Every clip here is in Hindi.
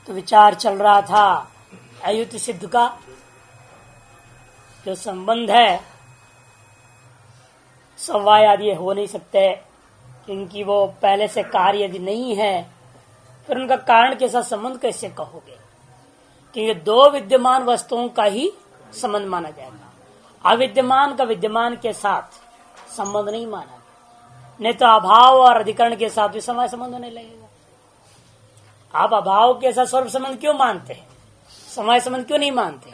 तो विचार चल रहा था अयुत सिद्ध का जो संबंध है समवाय आदि हो नहीं सकते, क्योंकि वो पहले से कार्य यदि नहीं है फिर उनका कारण के साथ संबंध कैसे कहोगे? क्योंकि दो विद्यमान वस्तुओं का ही संबंध माना जाएगा, अविद्यमान का विद्यमान के साथ संबंध नहीं माना गया। नहीं तो अभाव और अधिकरण के साथ भी समय संबंध होने लगेगा। आप अभाव के साथ स्वरूप संबंध क्यों मानते हैं, समय संबंध क्यों नहीं मानते?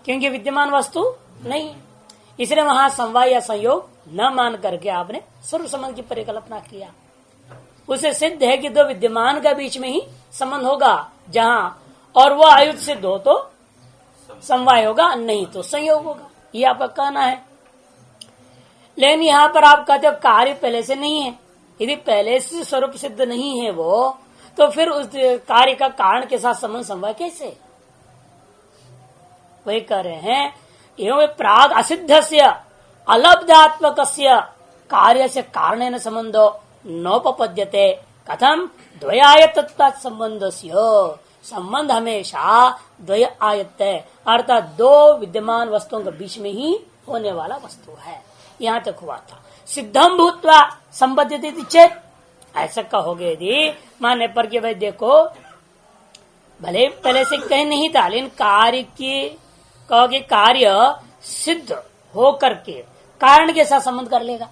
क्योंकि विद्यमान वस्तु नहीं है, इसलिए वहां समवाय या संयोग न मान करके आपने स्वरूप संबंध की परिकल्पना किया। उसे सिद्ध है कि दो विद्यमान का बीच में ही संबंध होगा जहां, और वो आयुध सिद्ध हो तो समवाय होगा, नहीं तो संयोग होगा, ये आपका कहना है। लेकिन यहां पर आप कहते हो कार्य पहले से नहीं है। यदि पहले से स्वरूप सिद्ध नहीं है वो, तो फिर उस कार्य का कारण के साथ संबंध समवाय कैसे? वही कह रहे हैं एवं प्राग असिद्ध से अलब्धात्मक कार्य से कारण संबंधो नोपपद्यते कथम द्वयायतत्व संबंध संबंध हमेशा द्वय आयत है, अर्थात दो विद्यमान वस्तुओं के बीच में ही होने वाला वस्तु है। यहाँ तक हुआ था। सिद्धम भूत्वा संबद्धते चेत, ऐसा कहोगे यदि मानने पर कि भाई देखो भले पहले से कहीं नहीं था, लेकिन कार्य की कहोगे कार्य सिद्ध हो करके कारण के साथ संबंध कर लेगा।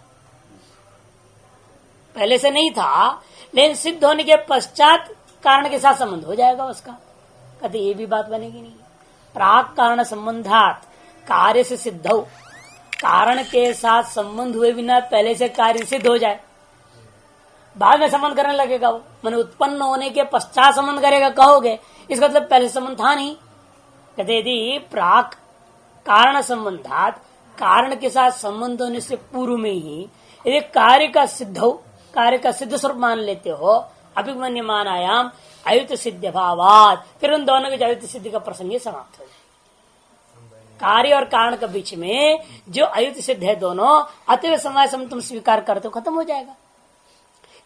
पहले से नहीं था लेकिन सिद्ध होने के पश्चात कारण के साथ संबंध हो जाएगा उसका। कहते ये भी बात बनेगी नहीं। प्राक कारण संबंधात कार्य से सिद्ध हो, कारण के साथ संबंध हुए बिना पहले से कार्य सिद्ध हो जाए, बाद में संबंध करने लगेगा वो, मैंने उत्पन्न होने के पश्चात संबंध करेगा कहोगे, इसका मतलब पहले संबंध था नहीं। कहते यदि प्राक कारण संबंधात कारण के साथ संबंध होने से पूर्व में ही यदि कार्य का सिद्ध हो, कार्य का सिद्ध स्वरूप मान लेते हो, अभिमन्य मानायाम अयुत सिद्ध भावात, फिर उन दोनों के अयुत सिद्धि का प्रसंग समाप्त हो जाए। कार्य और कारण के बीच में जो अयुत सिद्ध है दोनों, अतः समय सम तुम स्वीकार करते हो खत्म हो जाएगा।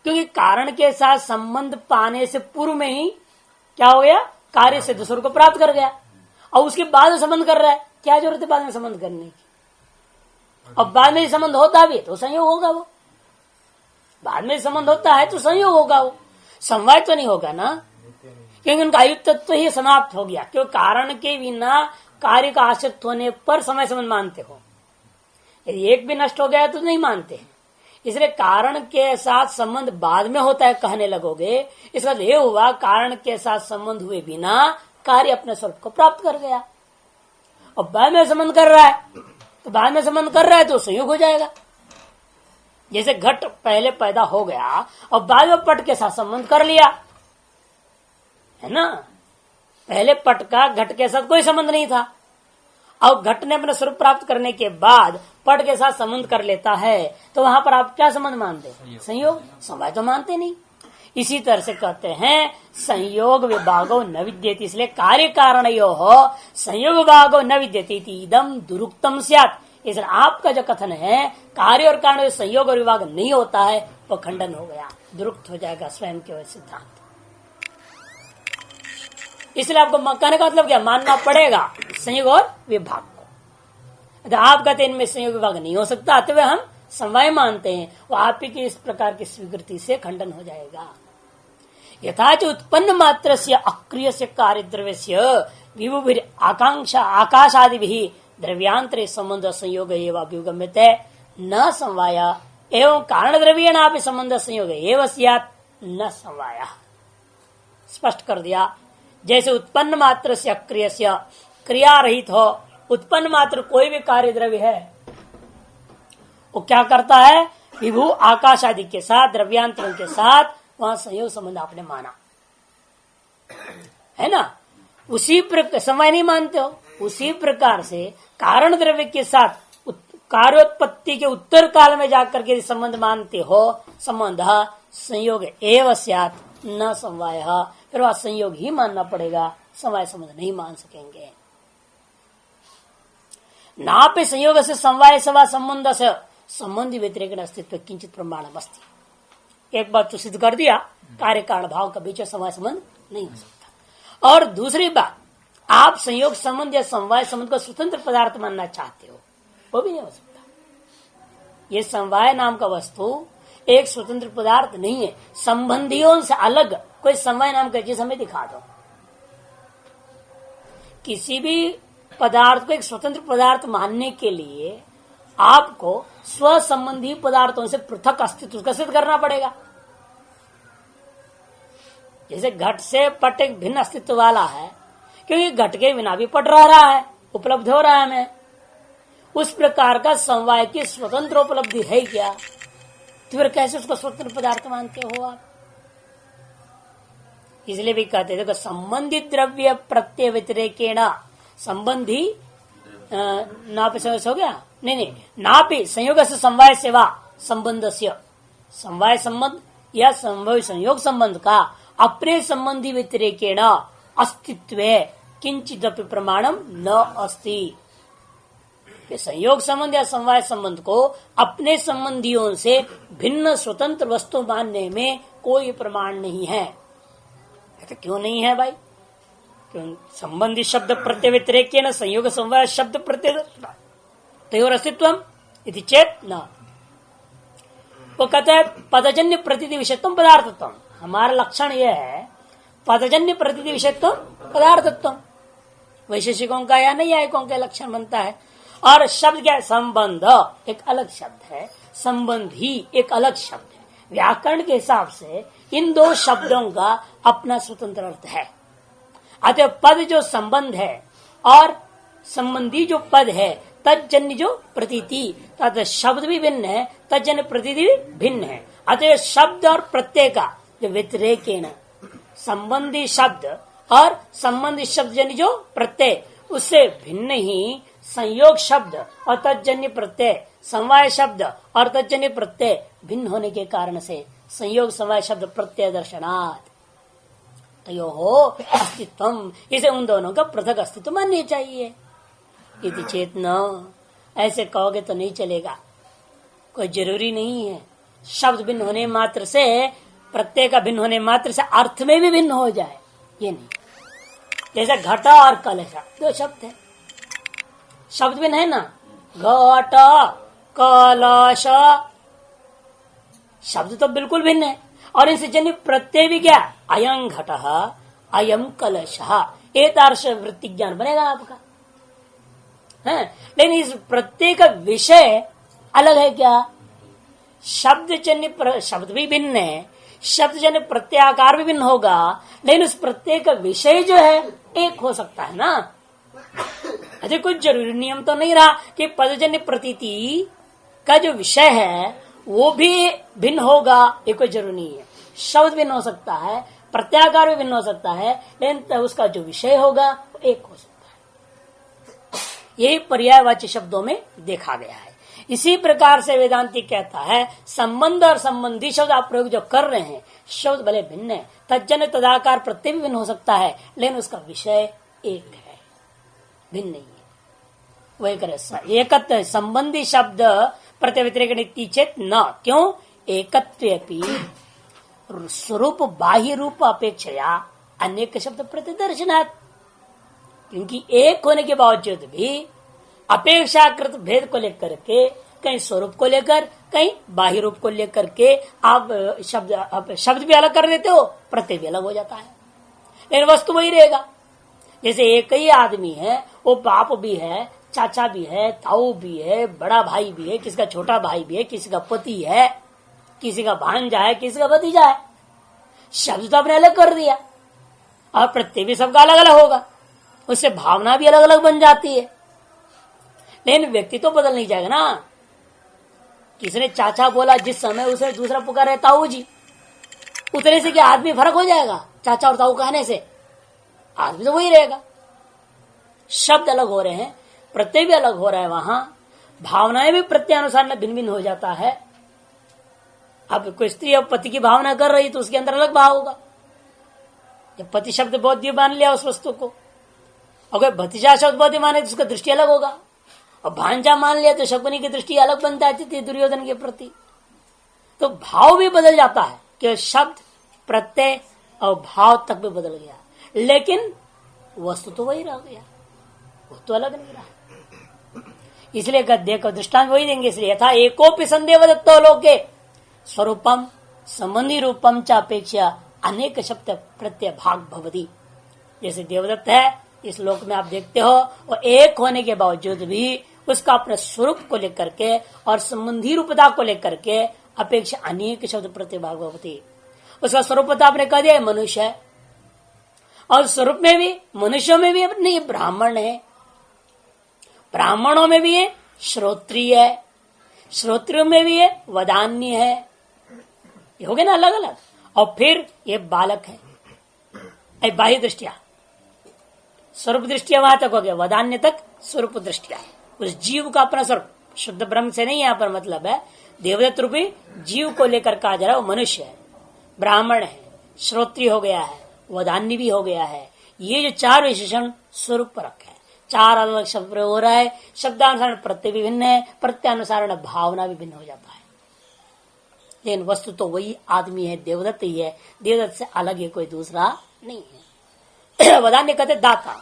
क्योंकि कारण के साथ संबंध पाने से पूर्व में ही क्या हो गया, कार्य सिद्ध स्वरूप को प्राप्त कर गया, और उसके बाद संबंध कर रहा है, क्या जरूरत है बाद में संबंध करने की? और बाद में संबंध होता भी तो संयोग होगा, वो बाद में संबंध होता है तो संयोग होगा, वो समवाय तो नहीं होगा ना, क्योंकि उनका आयुक्तत्व ही समाप्त हो गया। क्यों? कारण के बिना कार्य का आश्रित होने पर समय संबंध मानते हो, यदि एक भी नष्ट हो गया तो नहीं मानते। इसलिए कारण के साथ संबंध बाद में होता है कहने लगोगे, इसका ये हुआ कारण के साथ संबंध हुए बिना कार्य अपने स्वरूप को प्राप्त कर गया, और बाद में संबंध कर रहा है, तो बाद में संबंध कर रहा है तो संयोग हो जाएगा। जैसे घट पहले पैदा हो गया और बाद में पट के साथ संबंध कर लिया, है ना। पहले पट का घट के साथ कोई संबंध नहीं था, और घट ने अपना स्वरूप प्राप्त करने के बाद पट के साथ संबंध कर लेता है, तो वहां पर आप क्या संबंध मानते? संयोग। समवाय तो मानते नहीं। इसी तरह से कहते हैं संयोग विभागो न विद्यते, इसलिए कार्य कारण यो हो संयोग विभागो न विद्यते इदम दुरुक्तम स्यात्। इसलिए आपका जो कथन है कार्य और कारण संयोग और विभाग नहीं होता है, वो खंडन हो गया, दुरुक्त हो जाएगा स्वयं के सिद्धांत। इसलिए आपको कहने का मतलब क्या, मानना पड़ेगा संयोग और विभाग को। आप कहते इनमें संयोग विभाग नहीं हो सकता, अतः हम समवाय मानते हैं, वो आप ही की इस प्रकार की स्वीकृति से खंडन हो जाएगा। यथाच उत्पन्न मात्र से अक्रिय से कार्य द्रव्य से विभुभिर आकांक्षा आकाशादि भी द्रव्यांतरे संबंध संयोग एवं अभ्युगम्यते न समवाय एवं कारण द्रव्येण आप संबंध संयोग एवं स्यात् न समवाय। स्पष्ट कर दिया। जैसे उत्पन्न मात्र से अक्रिय से क्रिया रहित हो, उत्पन्न मात्र कोई भी कार्य द्रव्य है वो क्या करता है, विभु आकाश आदि के साथ द्रव्यांतरों के साथ वहां संयोग संबंध आपने माना है ना। उसी प्रकार समय नहीं मानते हो, उसी प्रकार से कारण द्रव्य के साथ कार्योत्पत्ति के उत्तर काल में जाकर के संबंध मानते हो, संबंध संयोग एवं स्यात् न समवाय, फिर वह संयोग ही मानना पड़ेगा, समवाय संबंध नहीं मान सकेंगे। नापि संयोग से समवाय सवा संबंध से संबंधी व्यतिरेक अस्तित्व किंचित प्रमाणम अस्ति। एक बात तो सिद्ध कर दिया, कार्य कारण भाव का बीच समवाय संबंध नहीं हो सकता। और दूसरी बात, आप संयोग संबंध या समवाय संबंध को स्वतंत्र पदार्थ मानना चाहते हो, वो भी नहीं हो सकता। ये समवाय नाम का वस्तु एक स्वतंत्र पदार्थ नहीं है। संबंधियों से अलग कोई समवाय नाम का चीज हमें दिखा दो। किसी भी पदार्थ को एक स्वतंत्र पदार्थ मानने के लिए आपको स्व संबंधी पदार्थों से पृथक अस्तित्व का सिद्ध करना पड़ेगा। जैसे घट से पट एक भिन्न अस्तित्व वाला है, क्योंकि घट के बिना भी पट रह रहा है, उपलब्ध हो रहा है हमें। उस प्रकार का समवाय की स्वतंत्र उपलब्धि है क्या? तो फिर कैसे उसको स्वतंत्र पदार्थ मानते हो आप? इसलिए भी कहते देखो, संबंधित द्रव्य प्रत्यय व्यतिरेकेण संबंधी नापि हो गया, नहीं, नापि संयोग से समवाय सेवा संबंध से, समवाय संबंध या संभव संयोग संबंध का अपने संबंधी व्यतिरेकेण अस्तित्व किंचिदपि प्रमाणम न अस्ति। संयोग संबंध या समवाय संबंध को अपने संबंधियों से भिन्न स्वतंत्र वस्तु मानने में कोई प्रमाण नहीं है। तो क्यों नहीं है भाई? क्यों? संबंधी शब्द प्रत्यय व्यतिरेकेण न संयोग समवाय शब्द प्रत्यय तयोर अस्तित्वम इति चेत न। वो कहता है पदजन्य प्रतीति विषयत्वम पदार्थत्वम। हमारा लक्षण यह है पदजन्य प्रतीति विषयत्वम पदार्थत्वम। वैशेषिकों का या नैयायिकों का लक्षण बनता है। और शब्द क्या है? संबंध एक अलग शब्द है, संबंधी एक अलग शब्द है। व्याकरण के हिसाब से इन दो शब्दों का अपना स्वतंत्र अर्थ है। अतः पद जो संबंध है और संबंधी जो पद है, तज्जन्य जो प्रतीति, अतः शब्द भी भिन्न है, तज्जन्य प्रतीति भी भिन्न है। अतः शब्द और प्रत्यय का जो व्यतिरेकेण संबंधी शब्द और संबंधी शब्द जन्य जो प्रत्यय, उससे भिन्न ही संयोग शब्द और तज्जन्य प्रत्यय, समवाय शब्द और तज्जन्य प्रत्यय भिन्न होने के कारण से संयोग समवाय शब्द प्रत्यय दर्शनात् तयो हो अस्तित्वम, इसे उन दोनों का पृथक अस्तित्व माननी चाहिए। इति चेत न, ऐसे कहोगे तो नहीं चलेगा। कोई जरूरी नहीं है शब्द भिन्न होने मात्र से, प्रत्यय का भिन्न होने मात्र से अर्थ में भी भिन्न हो जाए, ये नहीं। जैसे घटा और कलश, दो शब्द है, शब्द भिन्न है ना, घट कलश, शब्द तो बिल्कुल भिन्न है। और इनसे जन्य प्रत्यय भी क्या? अयं घटः अयं कलशः, एतादृश वृत्ति ज्ञान बनेगा आपका है। लेकिन इस प्रत्यय का विषय अलग है क्या? शब्द जन्य शब्द भी भिन्न है, शब्द जन्य प्रत्याकार भी भिन्न होगा, लेकिन उस प्रत्यय का विषय जो है एक हो सकता है ना। अरे कुछ जरूरी नियम तो नहीं रहा कि पदजन्य प्रतीति का जो विषय है वो भी भिन्न होगा, ये कोई जरूरी नहीं है। शब्द भिन्न हो सकता है, प्रत्याकार भी भिन्न हो सकता है, लेकिन उसका जो विषय होगा वो एक हो सकता है। यही पर्यायवाची शब्दों में देखा गया है। इसी प्रकार से वेदांती कहता है संबंध और संबंधी शब्द आप प्रयोग जो कर रहे हैं, शब्द भले भिन्न है, तज्जन्य तदाकार प्रत्यय भी भिन्न हो सकता है, लेकिन उसका विषय एक है, भिन्न नहीं है। वही करे एकत्व संबंधी शब्द प्रत्यय व्यतिरेक चेत न, क्यों? एकत्वेपि स्वरूप बाह्य रूप अपेक्षया अनेक शब्द प्रतिदर्शनात्, क्योंकि एक होने के बावजूद भी अपेक्षाकृत भेद को लेकर के, कहीं स्वरूप को लेकर कहीं बाह्य रूप को लेकर के आप शब्द भी अलग कर देते हो, प्रत्यय भी अलग हो जाता है, लेकिन वस्तु वही रहेगा। जैसे एक ही आदमी है, वो बाप भी है, चाचा भी है, ताऊ भी है, बड़ा भाई भी है, किसी का छोटा भाई भी है, किसी का पति है, किसी का भांजा है, किसी का भतीजा है। शब्द तो आपने अलग कर दिया और प्रत्यय भी सबका अलग अलग होगा, उससे भावना भी अलग अलग बन जाती है, लेकिन व्यक्ति तो बदल नहीं जाएगा ना। किसी ने चाचा बोला जिस समय, उसे दूसरा पुकारे ताऊ जी, उतने से क्या आदमी फर्क हो जाएगा? चाचा और ताऊ कहने से आदमी तो वही रहेगा। शब्द अलग हो रहे हैं, प्रत्यय भी अलग हो रहा है, वहां भावनाएं भी प्रत्यानुसार में भिन्न भिन्न हो जाता है। अब कोई स्त्री अब पति की भावना कर रही तो उसके अंदर अलग भाव होगा। जब पति शब्द बौद्ध मान लिया उस वस्तु को, अगर भतीजा शब्द बौद्ध माने तो उसका दृष्टि अलग होगा, और भांजा मान लिया तो शकुनी की दृष्टि अलग बन जाती थी दुर्योधन के प्रति। तो भाव भी बदल जाता है कि शब्द प्रत्यय और भाव तक भी बदल गया। लेकिन वस्तु तो वही रह गया, वो तो अलग नहीं रहा। इसलिए गद्य को दृष्टांत वही देंगे। इसलिए यथा एकोपि संदेव दत्तो लोके स्वरूपम संबंधी रूपम चापेक्षा अनेक शब्द प्रत्यय भाग भवति। जैसे देवदत्त है इस लोक में आप देखते हो, और एक होने के बावजूद भी उसका अपने स्वरूप को लेकर के और संबंधी रूपता को लेकर के अपेक्षा अनेक शब्द प्रत्यय भाग भवति। उसका स्वरूपता आपने कह दिया मनुष्य है, और स्वरूप में भी मनुष्यों में भी नहीं, ब्राह्मण है, ब्राह्मणों में भी है श्रोत्रिय है, श्रोत्रियों में भी है वदान्य है, ये हो गए ना अलग अलग। और फिर ये बालक है, बाह्य दृष्टिया स्वरूप दृष्टिया वहां तक हो गया, वदान्य तक स्वरूप दृष्टिया। उस जीव का अपना स्वरूप शुद्ध ब्रह्म से नहीं यहाँ पर मतलब है, देवदत्त रूपी जीव को लेकर कहा जा रहा है वो मनुष्य है, ब्राह्मण है, श्रोत्रिय हो गया है, वदान्य भी हो गया है। ये जो चार विशेषण स्वरूप पर रखे हैं, चार अलग अलग शब्द प्रयोग हो रहा है, शब्दानुसार प्रत्यय विभिन्न है, प्रत्यानुसार भावना विभिन्न हो जाता है, लेकिन वस्तु तो वही आदमी है, देवदत्त ही है, देवदत्त से अलग है कोई दूसरा नहीं है। वदान्य कहते दाता,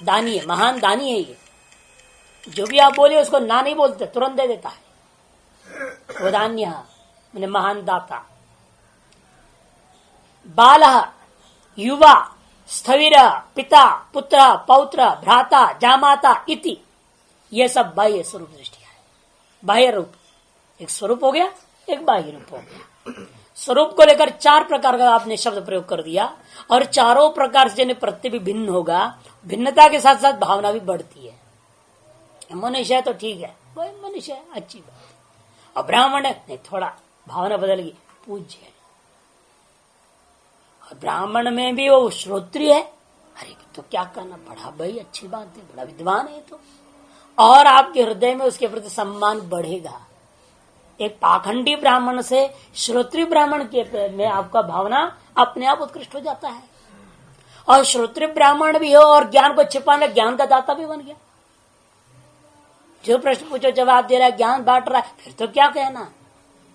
दानी है, महान दानी है ये, जो भी आप बोले उसको ना नहीं बोलते, तुरंत दे देता है। वदान्य मैंने महान दाता। बालः युवा स्थविर पिता पुत्र पौत्र भ्राता जामाता इति, ये सब बाह्य स्वरूप दृष्टिया है। बाह्य रूप एक स्वरूप हो गया, एक बाह्य रूप हो गया। स्वरूप को लेकर चार प्रकार का आपने शब्द प्रयोग कर दिया, और चारों प्रकार से प्रत्यय भी भिन्न होगा, भिन्नता के साथ साथ भावना भी बढ़ती है। मनुष्य है तो ठीक है, वही मनुष्य है, अच्छी बात। और ब्राह्मण है नहीं, थोड़ा भावना बदल गई, पूज्य है। और ब्राह्मण में भी वो श्रोत्रिय है, अरे तो क्या करना, बड़ा भाई अच्छी बात है, बड़ा विद्वान है तो, और आपके हृदय में उसके प्रति सम्मान बढ़ेगा। एक पाखंडी ब्राह्मण से श्रोत्रिय ब्राह्मण के में आपका भावना अपने आप उत्कृष्ट हो जाता है। और श्रोत्रिय ब्राह्मण भी हो और ज्ञान को छिपाने ज्ञान का दाता भी बन गया। जो प्रश्न पूछो जवाब दे रहा है, ज्ञान बांट रहा है, फिर तो क्या कहना,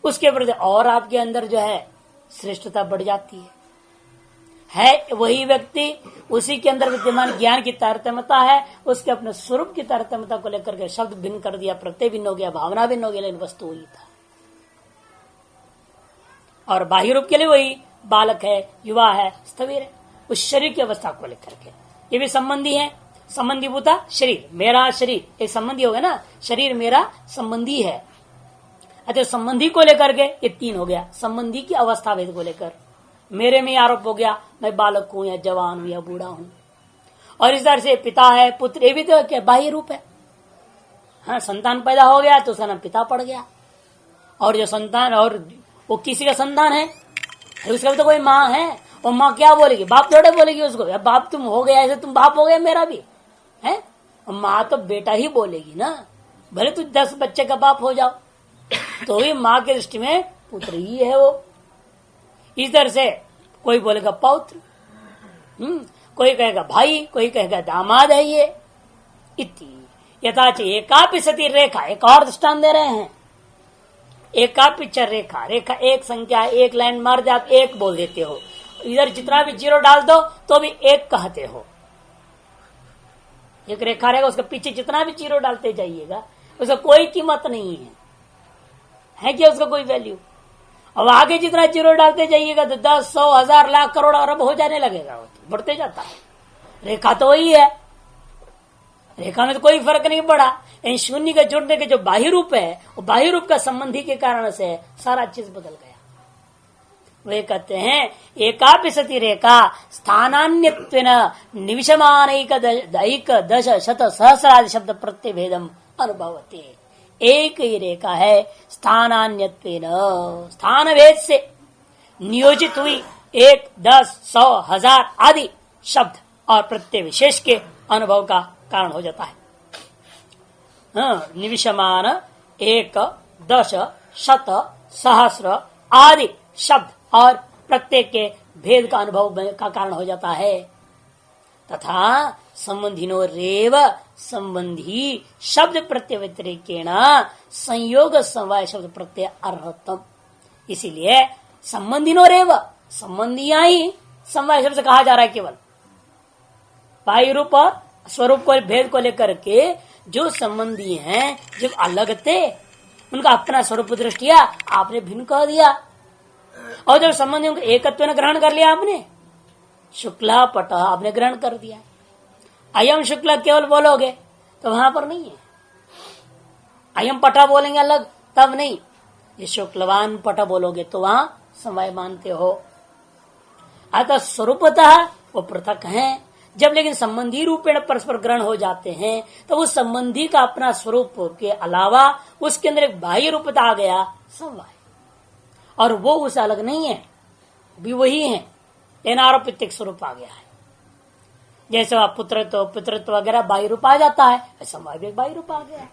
उसके प्रति और आपके अंदर जो है श्रेष्ठता बढ़ जाती है वही व्यक्ति, उसी के अंदर विद्यमान ज्ञान की तारतम्यता है, उसके अपने स्वरूप की तारतम्यता को लेकर के शब्द भिन्न कर दिया, प्रत्यय भिन्न हो गया, भावना भिन्न हो गया, लेकिन वस्तु वही था। और बाह्य रूप के लिए वही बालक है, युवा है, स्थविर है, उस शरीर की अवस्था को लेकर के ये भी संबंधी है। संबंधी भूता शरीर, मेरा शरीर एक संबंधी हो गया ना, शरीर मेरा संबंधी है। अच्छा, संबंधी को लेकर के ये तीन हो गया, संबंधी की अवस्था भेद को लेकर मेरे में आरोप हो गया, मैं बालक हूं या जवान हूं या बूढ़ा हूं। और इस तरह से पिता है, पुत्र, ये भी तो क्या बाह्य रूप है। हाँ, संतान पैदा हो गया तो उसका नाम पिता पड़ गया, और जो संतान और वो किसी का संतान है, उसका भी तो कोई माँ है, और माँ क्या बोलेगी, बाप थोड़े बोलेगी उसको, या बाप तुम हो गया ऐसे, तुम बाप हो गया मेरा भी है, और माँ तो बेटा ही बोलेगी ना, भले तू 10 बच्चे का बाप हो जाओ तो भी माँ के दृष्टि में पुत्र ही है वो। इस तरह से कोई बोलेगा पौत्र, कोई कहेगा भाई, कोई कहेगा दामाद है ये इति। यथाच एकापि सती रेखा, एक और दृष्टांत दे रहे हैं, एकापि चर रेखा, रेखा एक संख्या, एक लाइन मार दे आप एक बोल देते हो, इधर जितना भी जीरो डाल दो तो भी एक कहते हो। एक रेखा रहेगा, उसके पीछे जितना भी जीरो डालते जाइएगा उसका कोई कीमत नहीं है क्या, उसका कोई वैल्यू। अब आगे जितना जीरो डालते जाइएगा तो 10, 100, 1000, लाख, करोड़, अरब हो जाने लगेगा, वो तो बढ़ते जाता है। रेखा तो वही है, रेखा में तो कोई फर्क नहीं पड़ा। इन शून्य के जुड़ने के जो बाह्य रूप है, वो बाह्य रूप का संबंधी के कारण से सारा चीज बदल गया। वे कहते हैं एकापि सती रेखा स्थानान्यत्वेन निविशमानैक दश शत सहस्रादि शब्द प्रत्यभेदम अनुभवते। एक ही रेखा है, स्थानान्यत्वेन स्थान भेद से नियोजित हुई 1, 10, 100, 1000 आदि शब्द और प्रत्यय विशेष के अनुभव का कारण हो जाता है। निविशमान 1, 10, शत, सहस्र आदि शब्द और प्रत्येक के भेद का अनुभव का कारण हो जाता है। तथा संबंधिनो रेव संबंधी शब्द प्रत्यय व्यतिरेकेण संयोग समवाय शब्द प्रत्यय अर्हतम। इसीलिए संबंधिनो रेव, संबंधियां ही समवाय शब्द से कहा जा रहा है केवल, बाह्य रूप और स्वरूप को भेद को लेकर के जो संबंधी हैं, जब अलग थे उनका अपना स्वरूप दृष्टिया आपने भिन्न कह दिया, और जब संबंधियों को एकत्व ने ग्रहण कर लिया आपने, शुक्ला पट आपने ग्रहण कर दिया। अयम शुक्ला केवल बोलोगे तो वहां पर नहीं है, अयम पटा बोलेंगे अलग तब नहीं, ये शुक्लवान पटा बोलोगे तो वहां समवाय मानते हो। अतः स्वरूपतः वो पृथक हैं, जब लेकिन संबंधी रूपेण परस्पर ग्रहण हो जाते हैं तो उस संबंधी का अपना स्वरूप के अलावा उसके अंदर एक बाह्य रूपता आ गया समवाय, और वो उससे अलग नहीं है, भी वही है, लेकिन आरोपित एक स्वरूप आ गया है। जैसे वह पुत्रत्व पितृत्व वगैरह बाह्य रूप आ जाता है, समवाय भी एक बाह्य रूप आ गया।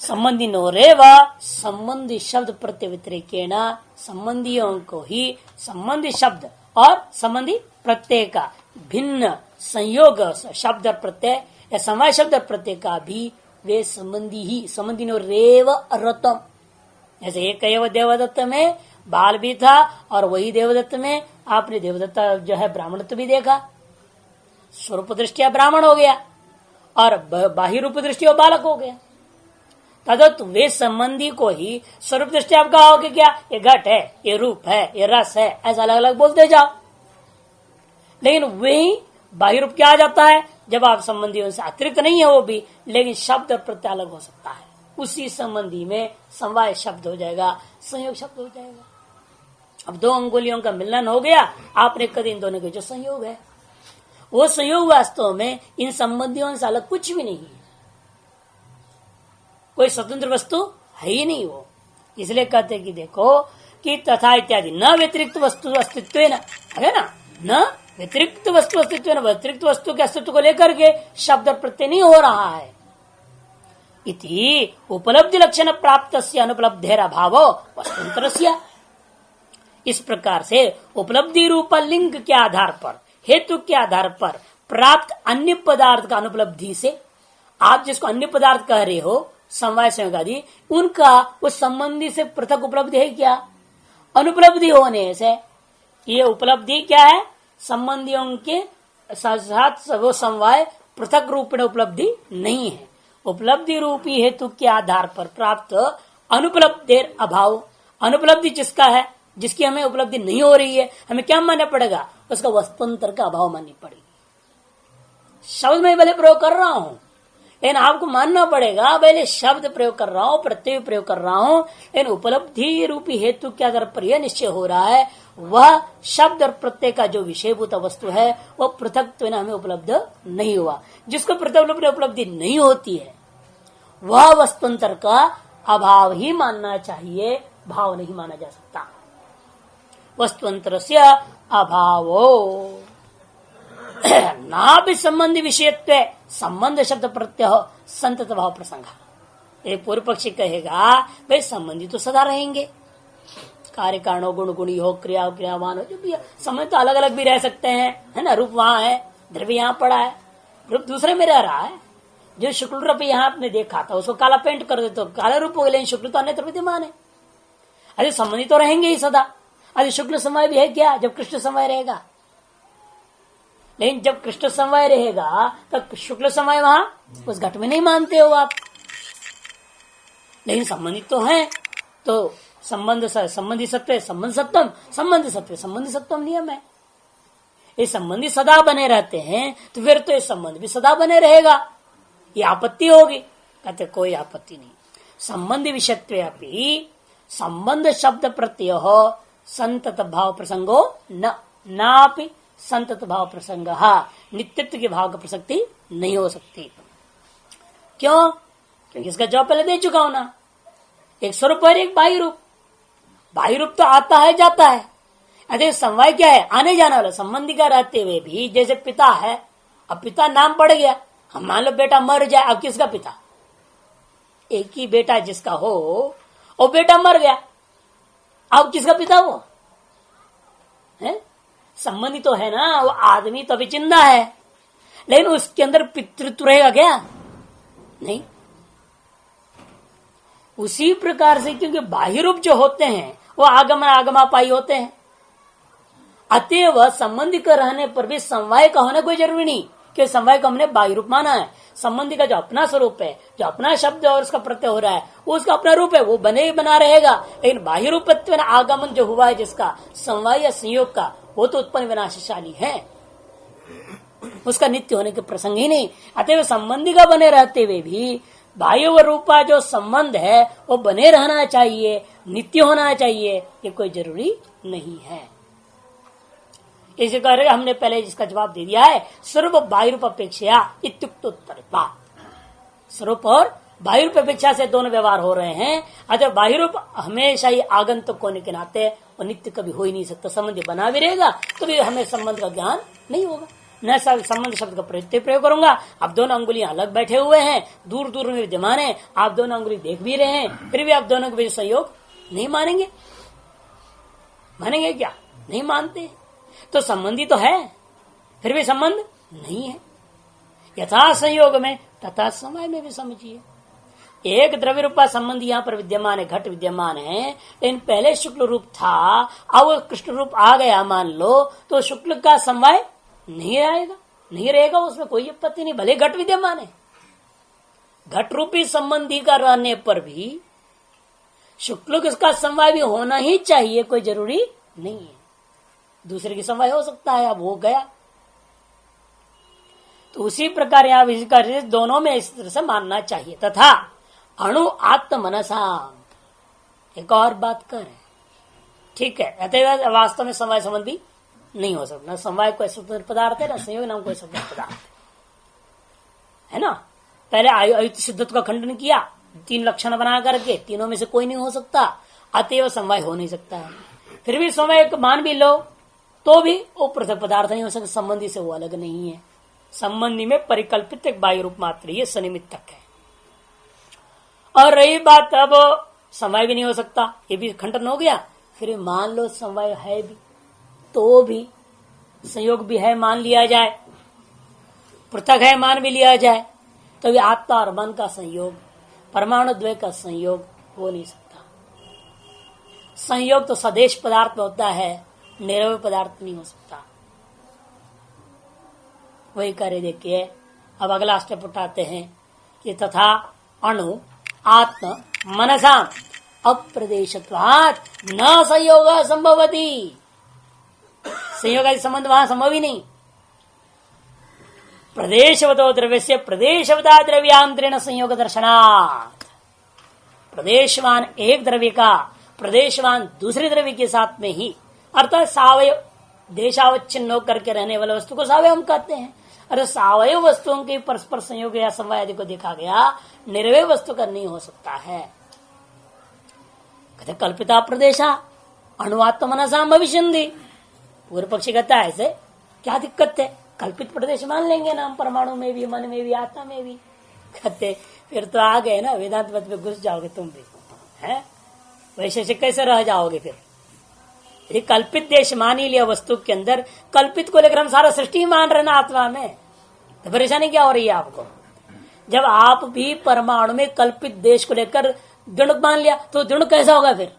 संबंधी नोरेव संबंधी शब्द प्रत्यव्यतिरेकेण, संबंधियों को ही संबंधी शब्द और संबंधी प्रत्यय का भिन्न संयोग शब्द प्रत्यय या समय शब्द प्रत्यय का भी वे संबंधी ही, संबंधी नोरेव रतम। जैसे एक देवदत्त में बाल भी था और वही देवदत्त में आपने देवदत्त जो है ब्राह्मणत्व भी देखा, स्वरूप दृष्टिया ब्राह्मण हो गया और बाह्य रूप दृष्टिया बालक हो गया। तदत वे संबंधी को ही स्वरूप दृष्टि आप कहोगे क्या, ये घट है, ये रूप है, ये रस है, ऐसा अलग अलग बोलते जाओ, लेकिन वही बाह्य रूप क्या आ जाता है जब आप संबंधियों से अतिरिक्त नहीं है वो भी, लेकिन शब्द प्रत्यय अलग हो सकता है, उसी संबंधी में समवाय शब्द हो जाएगा, संयोग शब्द हो जाएगा। अब दो अंगुलियों का मिलन हो गया, आपने कभी इन दोनों के जो संयोग है, वो संयोग वास्तव में इन संबंधियों से अलग कुछ भी नहीं है, कोई स्वतंत्र वस्तु है ही नहीं वो। इसलिए कहते कि देखो कि तथा इत्यादि न व्यतिरिक्त वस्तु अस्तित्व है ना, न व्यतिरिक्त वस्तु अस्तित्व, व्यतिरिक्त वस्तु के अस्तित्व को लेकर के शब्द प्रत्यय नहीं हो रहा है। इति उपलब्धि लक्षण प्राप्त अनुपलब्धेर अभाव वस्तुंतरस्य, इस प्रकार से उपलब्धि रूप लिंग के आधार पर, हेतु के आधार पर प्राप्त अन्य पदार्थ का अनुपलब्धि से, आप जिसको अन्य पदार्थ कह रहे हो समवाय संयोग आदि, उनका उस संबंधी से पृथक उपलब्धि है क्या, अनुपलब्धि होने से। ये उपलब्धि क्या है, संबंधियों के साथ वो समवाय पृथक रूप में उपलब्धि नहीं है, उपलब्धि रूपी हेतु के आधार पर प्राप्त अनुपलब्धेर अभाव, अनुपलब्धि जिसका है, जिसकी हमें उपलब्धि नहीं हो रही है, हमें क्या मानना पड़ेगा, उसका वस्तुंतर का अभाव माननी पड़ेगी। शब्द में भले प्रयोग कर रहा हूं, लेकिन आपको मानना पड़ेगा पहले शब्द प्रयोग कर रहा हूं, प्रत्यय प्रयोग कर रहा हूं, लेकिन उपलब्धि रूपी हेतु के आधार पर यह निश्चय हो रहा है वह शब्द और प्रत्यय का जो विषयभूत वस्तु है वह पृथक हमें उपलब्ध नहीं हुआ। जिसको पृथक उपलब्धि नहीं होती है वह वस्तुंतर का अभाव ही मानना चाहिए, भाव नहीं माना जा सकता। वस्तुंतर से अभावो ना भी संबंधी विषयत्व संबंध शब्द प्रत्यय संतत भाव प्रसंग। ये पूर्व पक्षी कहेगा भाई संबंधी तो सदा रहेंगे, कार्य कारणों गुण गुणी हो, क्रिया क्रियावान हो, जो भी संबंध तो अलग अलग भी रह सकते हैं, है ना। रूप वहां है, द्रव्य यहाँ पड़ा है, रूप दूसरे में रह रहा है। जो शुक्ल रूप यहाँ आपने देखा था उसको काला पेंट कर दे तो काला रूप हो गया, लेकिन शुक्ल तो अन्यत्र विद्यमान है। अरे संबंधी तो रहेंगे ही सदा। अरे शुक्ल समय भी है क्या, जब कृष्ण समय रहेगा, लेकिन जब कृष्ण समय रहेगा तब शुक्ल समय वहां उस घट में नहीं मानते हो आप, लेकिन संबंधित तो है। तो संबंध संबंधी सत्व संबंध सत्वम, संबंधी सत्व संबंधी सत्वम नियम है। ये संबंधी सदा बने रहते हैं तो फिर तो ये संबंध भी सदा बने रहेगा, ये आपत्ति होगी। कहते कोई आपत्ति नहीं। संबंधी विषयत्वे संबंध शब्द प्रत्यय संतत भाव प्रसंगो न नापि संतत भाव प्रसंग नित्यत्व के भाव का प्रसक्ति नहीं हो सकती। क्यों? क्योंकि इसका जवाब पहले दे चुका हूं ना। एक स्वरूप और एक बाह्य रूप। बाह्य रूप तो आता है जाता है, अरे समवाय क्या है, आने जाने वाला। संबंधी का रहते हुए भी जैसे पिता है, अब पिता नाम पड़ गया, हम मान लो बेटा मर जाए, अब किसका पिता? एक ही बेटा जिसका हो वो बेटा मर गया, अब किसका पिता वो है? संबंधी तो है ना, वो आदमी तो अभी जिंदा है, लेकिन उसके अंदर पितृत्व रहेगा क्या? नहीं। उसी प्रकार से क्योंकि बाह्य रूप जो होते हैं वो आगमनापाई होते हैं, अतएव संबंधी का रहने पर भी समवाय का होना कोई जरूरी नहीं, कि समवाय को हमने बाह्य रूप माना है। संबंधी का जो अपना स्वरूप है, जो अपना शब्द और उसका प्रत्यय हो रहा है, वो उसका अपना रूप है, वो बने ही बना रहेगा। लेकिन बाह्य रूपत्व में आगमन जो हुआ है जिसका समवाय या संयोग का, वो तो उत्पन्न विनाशशाली है, उसका नित्य होने के प्रसंग ही नहीं। अतएव संबंधी का बने रहते हुए भी बाह्य व रूपा जो संबंध है वो बने रहना चाहिए, नित्य होना चाहिए, ये कोई जरूरी नहीं है। इसी कारण हमने पहले जिसका जवाब दे दिया है, स्वरूप बाह्य रूप अपेक्षा इत्युक्त उत्तर बात। स्वरूप और बाह्य रूप अपेक्षा से दोनों व्यवहार हो रहे हैं। अतः बाह्य रूप हमेशा ही आगंतुक होने के नाते वो नित्य कभी हो ही नहीं सकता। संबंध बना भी रहेगा तो भी हमें संबंध का ज्ञान नहीं होगा। न संबंध शब्द का प्रयोग करूंगा। अब दोनों अंगुलियां अलग बैठे हुए हैं, दूर दूर में विद्यमान है, आप दोनों अंगुली देख भी रहे हैं, फिर भी आप दोनों के बीच संयोग नहीं मानेंगे। मानेंगे क्या? नहीं मानते। तो संबंधी तो है, फिर भी संबंध नहीं है। यथा संयोग में तथा समय में भी समझिए, एक द्रव्य रूपा संबंध यहाँ पर विद्यमान है, घट विद्यमान है, लेकिन पहले शुक्ल रूप था, अब वो कृष्ण रूप आ गया मान लो, तो शुक्ल का समवाय नहीं आएगा, नहीं रहेगा, उसमें कोई आपत्ति नहीं, भले घट विद्यमान है। घट रूपी संबंधी का रहने पर भी शुक्ल का समवाय भी होना ही चाहिए, कोई जरूरी नहीं है। दूसरे की समवाय हो सकता है, अब हो गया। तो उसी प्रकार यहाँ दोनों में इस तरह से मानना चाहिए। तथा अणु आत्म मनसा, एक और बात कर, ठीक है, अतः वास्तव में समवाय संबंधी नहीं हो सकता। समवाय कोई स्वतंत्र पदार्थ है, ना संयोग नाम कोई स्वतंत्र पदार्थ है ना। पहले अयुक्त सिद्धत्व का खंडन किया, 3 लक्षण बना करके, तीनों में से कोई नहीं हो सकता, अतएव समवाय हो नहीं सकता है। फिर भी समवाय मान भी लो तो भी वो पृथक पदार्थ नहीं हो सकता, संबंधी से वो अलग नहीं है। संबंधी में परिकल्पित एक बाह्य रूप मात्र ये सनिमित्तक है। और रही बात अब समवाय भी नहीं हो सकता, ये भी खंडन हो गया। फिर मान लो समवाय है भी, तो भी संयोग भी है मान लिया जाए, पृथक है मान भी लिया जाए, तो भी आत्मा और मन का संयोग, परमाणु द्वय का संयोग हो नहीं सकता। संयोग तो सदेश पदार्थ में होता है, निरवय पदार्थ नहीं हो सकता। वही करे देखिए, अब अगला स्टेप उठाते हैं कि तथा अणु आत्म मनसा अप्रदेशत्वात् न संयोग संभवती। संयोग का संबंध वहां संभव ही नहीं। प्रदेशवतो द्रव्य से प्रदेशवता द्रव्यांतरेण संयोग दर्शनात्, प्रदेशवान एक द्रव्य का प्रदेशवान दूसरे द्रव्य के साथ में ही, अर्थात सावयव देशावच्छिन्न होकर के रहने वाले वस्तु को सावयव हम कहते हैं। अरे सावयव वस्तुओं के परस्पर संयोग या समवाय आदि को देखा गया, निर्वय वस्तु का नहीं हो सकता है। कहते कल्पिता प्रदेशा अणुआत्म मनसा भविष्यन्ति। पूर्व पक्षी कहता है ऐसे क्या दिक्कत है, कल्पित प्रदेश मान लेंगे ना हम, परमाणु में भी, मन में भी, आत्मा में भी। कहते फिर तो आ गए ना वेदांत मत में घुस जाओगे तुम भी, है वैसे कैसे रह जाओगे फिर। यदि कल्पित देश मान ही लिया वस्तु के अंदर, कल्पित को लेकर हम सारा सृष्टि मान रहे ना आत्मा में, तो परेशानी क्या हो रही है आपको। जब आप भी परमाणु में कल्पित देश को लेकर दृढ़ मान लिया, तो दृढ़ कैसा होगा फिर,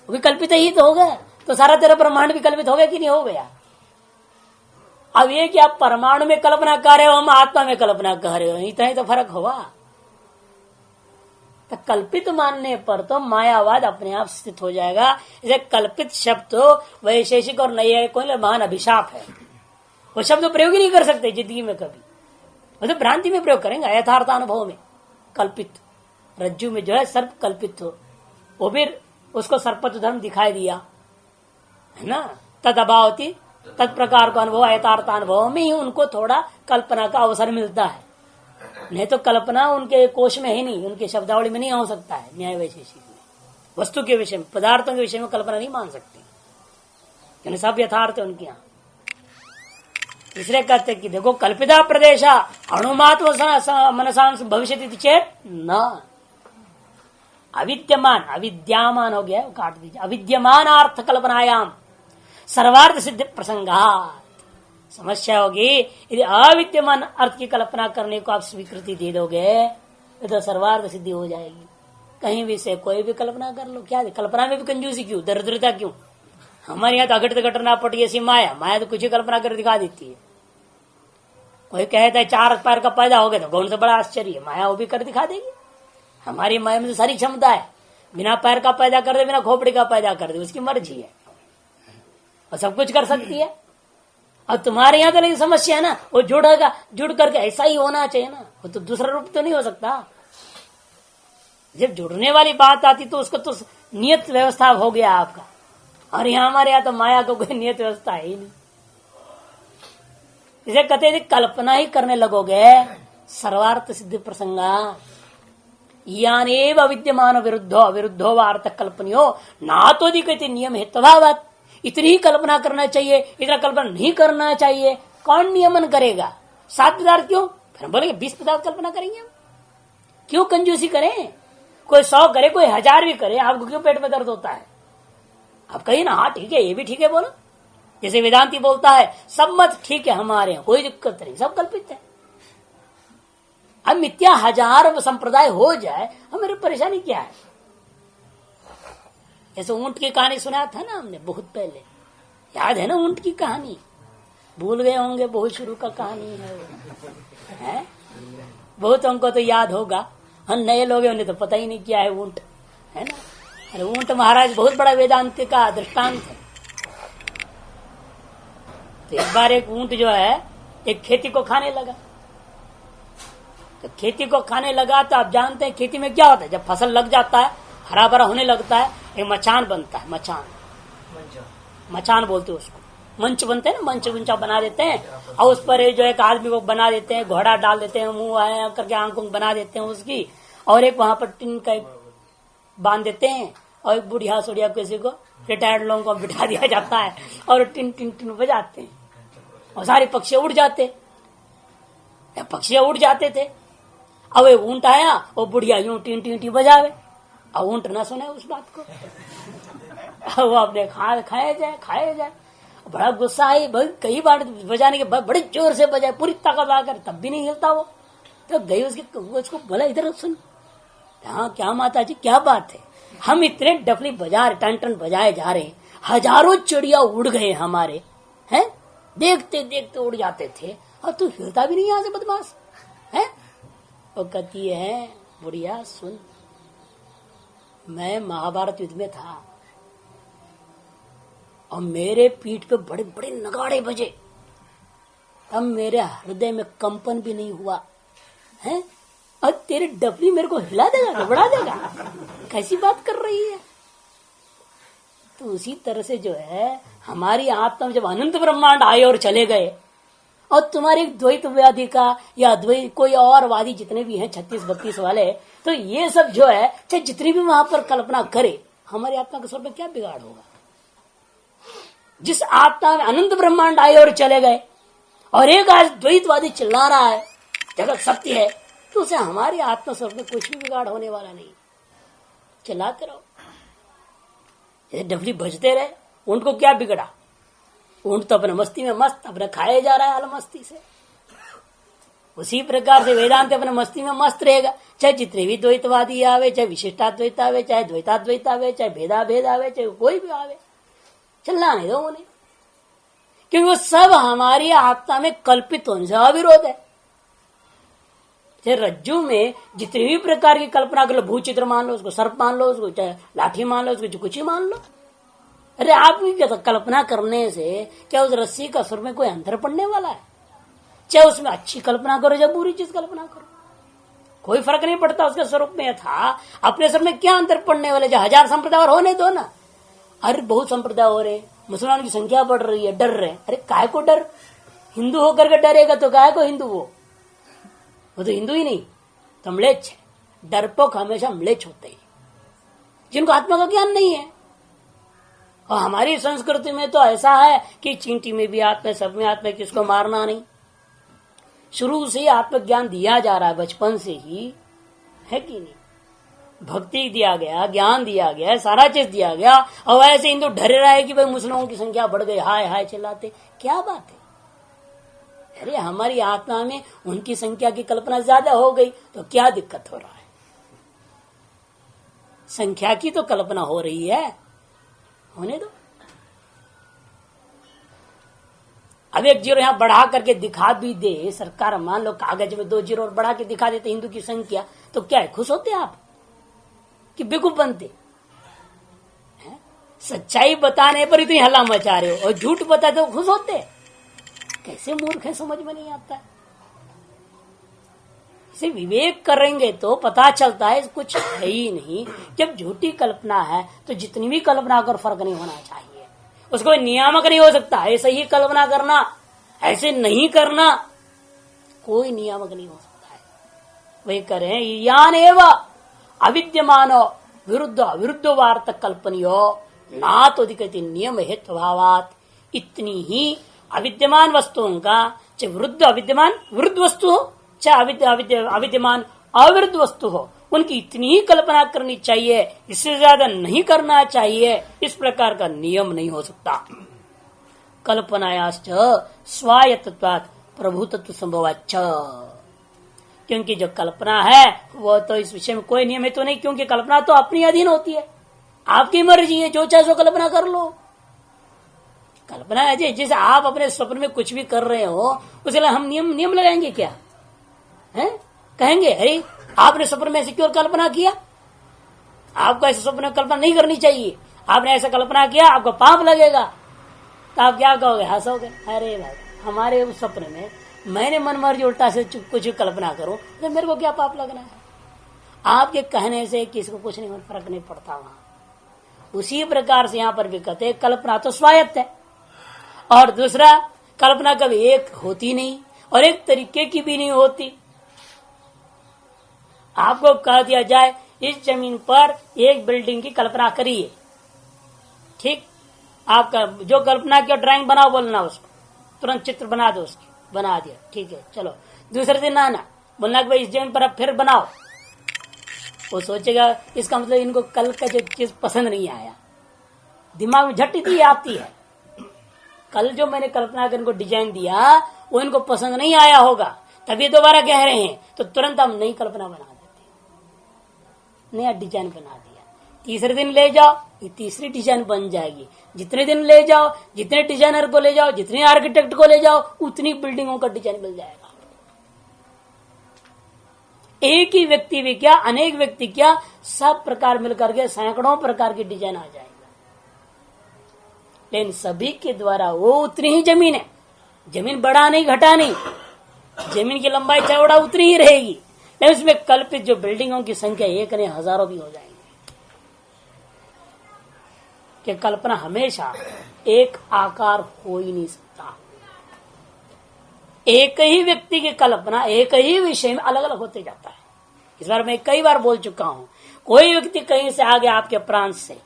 वो भी कल्पित ही तो होगा। तो सारा तेरा ब्रह्मांड भी कल्पित हो गया कि नहीं हो गया। अब ये कि आप परमाणु में कल्पना कर रहे हो, हम आत्मा में कल्पना कर रहे हो, इतना ही तो फर्क होगा। तो कल्पित मानने पर तो मायावाद अपने आप स्थित हो जाएगा। इसे कल्पित शब्द तो वैशेषिक और नैयायिक को महान अभिशाप है, वो शब्द प्रयोग ही नहीं कर सकते जिंदगी में कभी। वो तो भ्रांति में प्रयोग करेंगे, यथार्थ अनुभव में। कल्पित रज्जु में जो है सर्प कल्पित हो, वो भी उसको सर्पत्व धर्म दिखाई दिया है ना, तद अभावती तत्प्रकार का अनुभव यथार्थ अनुभव में ही उनको थोड़ा कल्पना का अवसर मिलता है। नहीं तो कल्पना उनके कोश में ही नहीं, उनके शब्दावली में नहीं हो सकता है। न्याय वैशेषिक में वस्तु के विषय में, पदार्थों के विषय में कल्पना नहीं मान सकते, यानी सब यथार्थ है उनके यहाँ। इसलिए कहते कि देखो कल्पिता प्रदेशा अणुमात्म मनसांश भविष्य चेत न, अविद्यमान अविद्यामान हो गया, काट दीजिए, अविद्यमान अर्थ कल्पनायाम सर्वार्थ सिद्ध प्रसंगात। समस्या होगी यदि अविद्यमान अर्थ की कल्पना करने को आप स्वीकृति दे दोगे तो सर्वार्थ सिद्धि हो जाएगी। कहीं भी से कोई भी कल्पना कर लो, क्या कल्पना में भी कंजूसी क्यों, दरिद्रता क्यों, हमारे यहाँ तो अघट घटना पटी ऐसी माया, माया तो कुछ ही कल्पना कर दिखा देती है। कोई कहता है 4 पैर का पैदा हो गया तो कौन सा बड़ा आश्चर्य है, माया वो भी कर दिखा देगी। हमारी माया में तो सारी क्षमता है, बिना पैर का पैदा कर दे, बिना खोपड़ी का पैदा कर दे, उसकी मर्जी है और सब कुछ कर सकती है। और तुम्हारे यहाँ तो नहीं समस्या है ना, वो जुड़ेगा, जुड़ करके ऐसा ही होना चाहिए ना, वो तो दूसरा रूप तो नहीं हो सकता। जब जुड़ने वाली बात आती तो उसको तो नियत व्यवस्था हो गया आपका, और यहाँ हमारे यहाँ तो माया को कोई नियत व्यवस्था है ही नहीं। इसे कहते हैं कल्पना ही करने लगोगे सर्वार्थ सिद्धि प्रसंगा, यानेव विद्यमान विरुद्धो वार्थ कल्पनियो ना तो कहते नियम हेतुभावत, इतनी ही कल्पना करना चाहिए, इतना कल्पना नहीं करना चाहिए। कौन नियमन करेगा? 7 पदार्थ क्यों, फिर बोलेंगे 20 पदार्थ कल्पना करेंगे हम, क्यों कंजूसी करें? कोई 100 करे, कोई 1000 भी करे, आपको क्यों पेट में दर्द होता है? आप कहिए ना, हाँ ठीक है, ये भी ठीक है बोलो। जैसे वेदांती बोलता है सब मत ठीक है हमारे यहाँ, कोई दिक्कत नहीं, सब कल्पित है। अब मिथ्या 1000 संप्रदाय हो जाए, हमें परेशानी क्या है? जैसे ऊंट की कहानी सुना था ना हमने बहुत पहले, याद है ना ऊंट की कहानी? भूल गए होंगे, बहुत शुरू का कहानी है? बहुत हमको तो याद होगा, हम नए लोग उन्हें तो पता ही नहीं क्या है ऊंट, है ना? अरे ऊंट महाराज बहुत बड़ा वेदांत का दृष्टांत है। तो एक बार एक ऊंट जो है एक खेती को खाने लगा, तो खेती को खाने लगा तो आप जानते हैं खेती में क्या होता है, जब फसल लग जाता है, हरा भरा होने लगता है, एक मचान बनता है, मचान बोलते हैं उसको, मंच बनते हैं ना, मंच उंचा बना देते हैं, और उस पर जो एक आदमी को बना देते हैं, घोड़ा डाल देते हैं, मुंह आया करके आंख बना देते हैं उसकी, और एक वहां पर टिन का बांध देते हैं, और एक बुढ़िया सुढ़िया किसी को, रिटायर्ड लोगों को बिठा दिया जाता है, और टिन टिन टिन बजाते हैं, और सारे पक्षी उड़ जाते, पक्षी उड़ जाते थे। अब एक ऊंट आया, और बुढ़िया यूं टिन टिन टिन बजावे, और ऊंट ना सुने उस बात को, वो अपने खाए जाए। बड़ा गुस्सा आई, कई बार बजाने के बाद बड़े जोर से बजाए, पूरी ताकत आकर, तब भी नहीं हिलता वो। तो गई उसको बोला, इधर सुन, हाँ क्या माता जी क्या बात है, हम इतने डफली बजा रहे, टन टन बजाए जा रहे, हजारों चिड़िया उड़ गए हमारे, हैं देखते देखते उड़ जाते थे, और तू हिलता भी नहीं यहाँ से बदमाश है। वो कहती है बुढ़िया सुन, मैं महाभारत युद्ध में था, और मेरे पीठ पे बड़े बड़े नगाड़े बजे, तब मेरे हृदय में कंपन भी नहीं हुआ है, और तेरे डबली मेरे को हिला देगा, गड़बड़ा देगा, कैसी बात कर रही है? तो उसी तरह से जो है हमारी आत्मा में जब अनंत ब्रह्मांड आए और चले गए, और तुम्हारे द्वैतवादी का या द्वैत कोई और वादी जितने भी हैं 36-32 वाले, तो ये सब जो है चाहे जितनी भी वहां पर कल्पना करे, हमारी आत्मा के स्वरूप में क्या बिगाड़ होगा? जिस आत्मा में अनंत ब्रह्मांड आए और चले गए, और एक आज द्वैतवादी चिल्ला रहा है जगत सत्य है, तो उसे हमारी आत्मा स्वरूप में कुछ भी बिगाड़ होने वाला नहीं। चिल्लाते रहो, डबली बजते रहे, उनको क्या बिगड़ा? ऊंट तो अपने मस्ती में मस्त, अपने खाए जा रहा है अलमस्ती से। उसी प्रकार से वेदांत अपने मस्ती में मस्त रहेगा, चाहे जितने भी द्वैतवादी आवे, चाहे विशिष्टाद्वैत आवे, चाहे द्वैताद्वैत आवे, चाहे भेदाभेद आवे, चाहे कोई भी आवे, चलना नहीं दो उन्हें, क्योंकि वो सब हमारी आत्मा में कल्पित होने से अविरोध है। चाहे रज्जु में जितनी भी प्रकार की कल्पना कर लो, भूचित्र मान लो उसको, सर्प मान लो उसको, चाहे लाठी मान लो उसको, कुछ ही मान लो। अरे आप भी क्या कल्पना करने से क्या उस रस्सी का स्वर में कोई अंतर पड़ने वाला है? चाहे उसमें अच्छी कल्पना करो या बुरी चीज कल्पना करो, कोई फर्क नहीं पड़ता उसके स्वरूप में था। अपने स्वर में क्या अंतर पड़ने वाले? जो 1000 संप्रदाय और होने दो ना। अरे बहुत संप्रदाय हो रहे, मुसलमान की संख्या बढ़ रही है, डर रहे। अरे काय को डर? हिंदू होकर के डरेगा तो काय को हिंदू? वो तो हिंदू ही नहीं तो म्लेच्छ है। डरपोक हमेशा म्लेच्छ होते हैं, जिनको आत्मा का ज्ञान नहीं है। और हमारी संस्कृति में तो ऐसा है कि चींटी में भी आत्मा, सब में आत्मा, किसको मारना नहीं। शुरू से ही आत्मज्ञान दिया जा रहा है, बचपन से ही, है कि नहीं? भक्ति दिया गया, ज्ञान दिया गया, सारा चीज दिया गया, और ऐसे हिंदू डरे रहे कि भाई मुस्लिमों की संख्या बढ़ गई, हाय हाय चिल्लाते। क्या बात है? अरे हमारी आत्मा में उनकी संख्या की कल्पना ज्यादा हो गई तो क्या दिक्कत हो रहा है? संख्या की तो कल्पना हो रही है, होने दो। अब एक जीरो यहाँ बढ़ा करके दिखा भी दे सरकार, मान लो कागज में 2 जीरो और बढ़ा के दिखा देते हिंदू की संख्या, तो क्या है, खुश होते आप कि बेवकूफ बनते? सच्चाई बताने पर इतनी हल्ला मचा रहे हो और झूठ बताते हो खुश होते? कैसे मूर्ख है, समझ में नहीं आता। इसे विवेक करेंगे तो पता चलता है कुछ है ही नहीं। जब झूठी कल्पना है तो जितनी भी कल्पना कर फर्क नहीं होना चाहिए, उसको नियामक नहीं हो सकता। ऐसे ही कल्पना करना, ऐसे नहीं करना, कोई नियामक नहीं हो सकता है। वही करें यान एवं अविद्यमानो विरुद्ध अविरुद्ध वार्त कल्पनियो ना तो दिखती नियम हेतु भावात। इतनी ही अविद्यमान वस्तुओं का, चाहे वृद्ध अविद्यमान वृद्ध वस्तु हो, चाहे अविद्यमान अविरुद्ध वस्तु हो, उनकी इतनी ही कल्पना करनी चाहिए, इससे ज्यादा नहीं करना चाहिए। इस प्रकार का नियम नहीं हो सकता। कल्पनायाश्च स्वायत्तत्वात् प्रभुतत्व संभवाच्च। क्योंकि जो कल्पना है वो तो इस विषय में कोई नियम है तो नहीं, क्योंकि कल्पना तो अपनी अधीन होती है, आपकी मर्जी है, जो चाहे सो कल्पना कर लो। कल्पना है जैसे आप अपने स्वप्न में कुछ भी कर रहे हो, उसके लिए हम नियम लगाएंगे क्या है? कहेंगे अरे आपने स्वप्न में ऐसी क्यों कल्पना किया, आपको ऐसे स्वप्न में कल्पना नहीं करनी चाहिए, आपने ऐसा कल्पना किया आपको पाप लगेगा। तो आप क्या कहोगे, हंसोगे, अरे भाई हमारे उस स्वप्न में मैंने मन मर्जी उल्टा से कुछ कल्पना करूं तो मेरे को क्या पाप लगना है? आपके कहने से किसी को कुछ नहीं फर्क नहीं पड़ता वहां। उसी प्रकार से यहाँ पर भी कहते हैं कल्पना तो स्वायत्त है, और दूसरा कल्पना कभी एक होती नहीं और एक तरीके की भी नहीं होती। आपको कह दिया जाए इस जमीन पर एक बिल्डिंग की कल्पना करिए, ठीक, आपका जो कल्पना की ड्राइंग बनाओ, बोलना उसको, तुरंत चित्र बना दो उसकी, बना दिया, ठीक है, चलो दूसरे दिन आना, बोलना कि भाई इस जमीन पर अब फिर बनाओ। वो सोचेगा इसका मतलब इनको कल का जो चीज पसंद नहीं आया, दिमाग में झट्टी आती है, कल जो मैंने कल्पना कर इनको डिजाइन दिया वो इनको पसंद नहीं आया होगा, तभी दोबारा कह रहे हैं, तो तुरंत हम नई कल्पना बना देते, नया डिजाइन बना दिया। तीसरे दिन ले जाओ, ये तीसरी डिजाइन बन जाएगी। जितने दिन ले जाओ, जितने डिजाइनर को ले जाओ, जितने आर्किटेक्ट को ले जाओ, उतनी बिल्डिंगों का डिजाइन मिल जाएगा। एक ही व्यक्ति भी क्या, अनेक व्यक्ति क्या, सब प्रकार मिलकर के सैकड़ों प्रकार की डिजाइन आ जाएगा। लेकिन सभी के द्वारा वो उतनी ही जमीन है, जमीन बढ़ा नहीं घटा नहीं, जमीन की लंबाई चौड़ा उतनी ही रहेगी, लेकिन उसमें कल्पित जो बिल्डिंगों की संख्या एक नहीं हजारों भी हो जाएंगे। कि कल्पना हमेशा एक आकार हो ही नहीं सकता। एक ही व्यक्ति की कल्पना एक ही विषय में अलग अलग होते जाता है। इस बार मैं कई बार बोल चुका हूं, कोई व्यक्ति कहीं से आ गया आपके प्रांत से,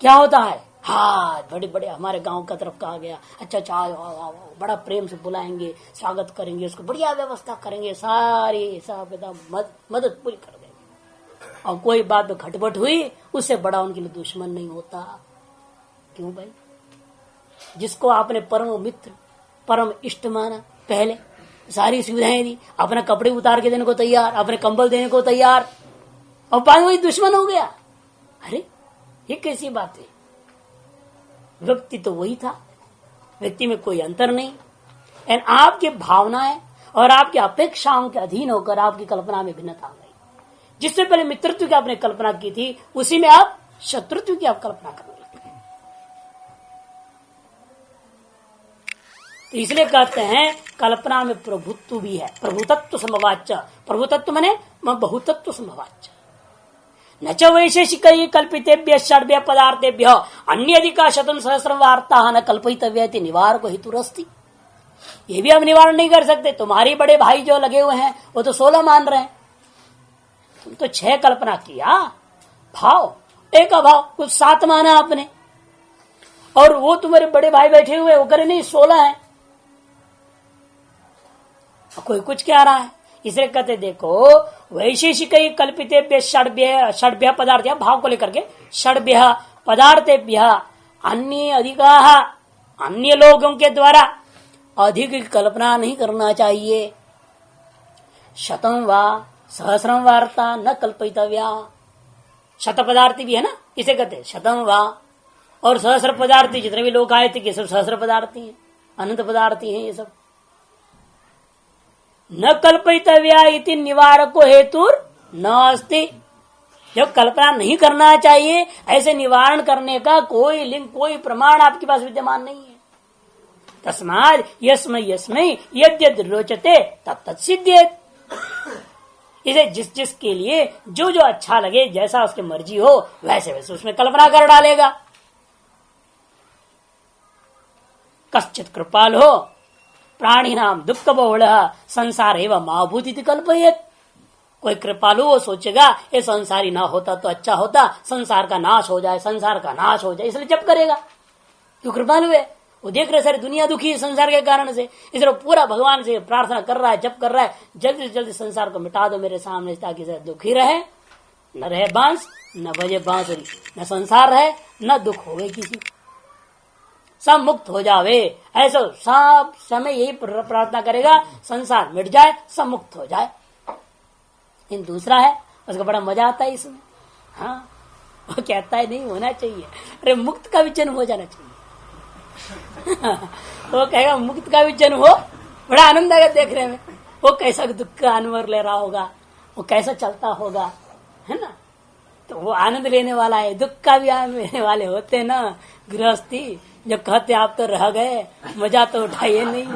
क्या होता है, हाँ बड़े बड़े हमारे गांव का तरफ का आ गया, अच्छा अच्छा आओ, बड़ा प्रेम से बुलाएंगे, स्वागत करेंगे, उसको बढ़िया व्यवस्था करेंगे, सारी हिसाब किताब मदद पूरी कर देंगे। और कोई बात में खटपट हुई, उससे बड़ा उनके लिए दुश्मन नहीं होता। क्यों भाई? जिसको आपने परम मित्र परम इष्ट माना, पहले सारी सुविधाएं दी, अपना कपड़े उतार के देने को तैयार, अपने कंबल देने को तैयार, और बाद में दुश्मन हो गया। अरे ये कैसी बात है? व्यक्ति तो वही था, व्यक्ति में कोई अंतर नहीं, एंड आपकी भावनाएं और आपकी अपेक्षाओं के अधीन होकर आपकी कल्पना में भिन्नता आ गई। जिससे पहले मित्रत्व की आपने कल्पना की थी, उसी में आप शत्रुत्व की आप कल्पना कर रहे थे। तो इसलिए कहते हैं कल्पना में प्रभुत्व भी है, प्रभुतत्व संभवाच्च। प्रभुतत्व माने बहुतत्व संभवाच्च। न च वैशेषिक कल्पितेभ्य षड्भ्य पदार्थेभ्य अन्य अधिका शतम सहस्र वार्ता न कल्पितव्य निवारक हेतुरस्ति। ये भी हम निवारण नहीं कर सकते। तुम्हारी बड़े भाई जो लगे हुए हैं वो तो 16 मान रहे हैं, तुम तो 6 कल्पना किया, भाव एक अभाव कुछ 7 माना आपने, और वो तुम्हारे बड़े भाई बैठे हुए वो करे नहीं 16 है, कोई कुछ कह रहा है। इसलिए कहते देखो वैशेषिक कल्पितेभ्य षड्भ्य पदार्थ भाव को लेकर के षड्भ्य पदार्थेभ्य अन्य अधिका, अन्य लोगों के द्वारा अधिक कल्पना नहीं करना चाहिए। शतम वा सहस्रम वार्ता न कल्पितव्या। शत पदार्थी भी है ना, इसे कहते शतम वा, और सहस्र पदार्थी जितने भी लोग आए थे कि सब सहस्र पदार्थी हैं, अनंत पदार्थ ही है ये सब। न कल्पितव्या इति निवारको हेतु न अस्ति। जब कल्पना नहीं करना चाहिए, ऐसे निवारण करने का कोई लिंग, कोई प्रमाण आपके पास विद्यमान नहीं है। तस्माद यस्मै यस्मै यद्यद् रोचते तत्तत् सिद्ध्येत्। इसे जिस जिस के लिए जो जो अच्छा लगे, जैसा उसकी मर्जी हो, वैसे वैसे उसमें कल्पना कर डालेगा। कश्चित् कृपालो प्राणी नाम दुख बहुल संसार एवं महाभूति कल्पयेत्। कोई कृपालु वो सोचेगा ये संसारी ना होता तो अच्छा होता, संसार का नाश हो जाए, संसार का नाश हो जाए, इसलिए जप करेगा। क्यों कृपालु है, वो देख रहे सारी दुनिया दुखी है संसार के कारण से, इसलिए पूरा भगवान से प्रार्थना कर रहा है, जप कर रहा है, जल्दी से जल्दी संसार को मिटा दो मेरे सामने, ताकि दुखी रहे, न रहे बांस, न बजे बांसुरी, न संसार रहे, न दुख होवे किसी, सब मुक्त हो जावे। ऐसा सब समय यही प्रार्थना करेगा, संसार मिट जाए, सब मुक्त हो जाए। लेकिन दूसरा है, उसको बड़ा मजा आता है इसमें। हाँ, वो कहता है नहीं होना चाहिए, अरे मुक्त का भी जन्म हो जाना चाहिए। वो कहेगा मुक्त का भी जन्म हो, बड़ा आनंद आएगा देखने में। वो कैसा दुख का अनुभव ले रहा होगा, वो कैसा चलता होगा, है ना। तो वो आनंद लेने वाला है, दुख का भी आनंद लेने वाले होते ना गृहस्थी, जो कहते आप तो रह गए, मजा तो उठाइए नहीं।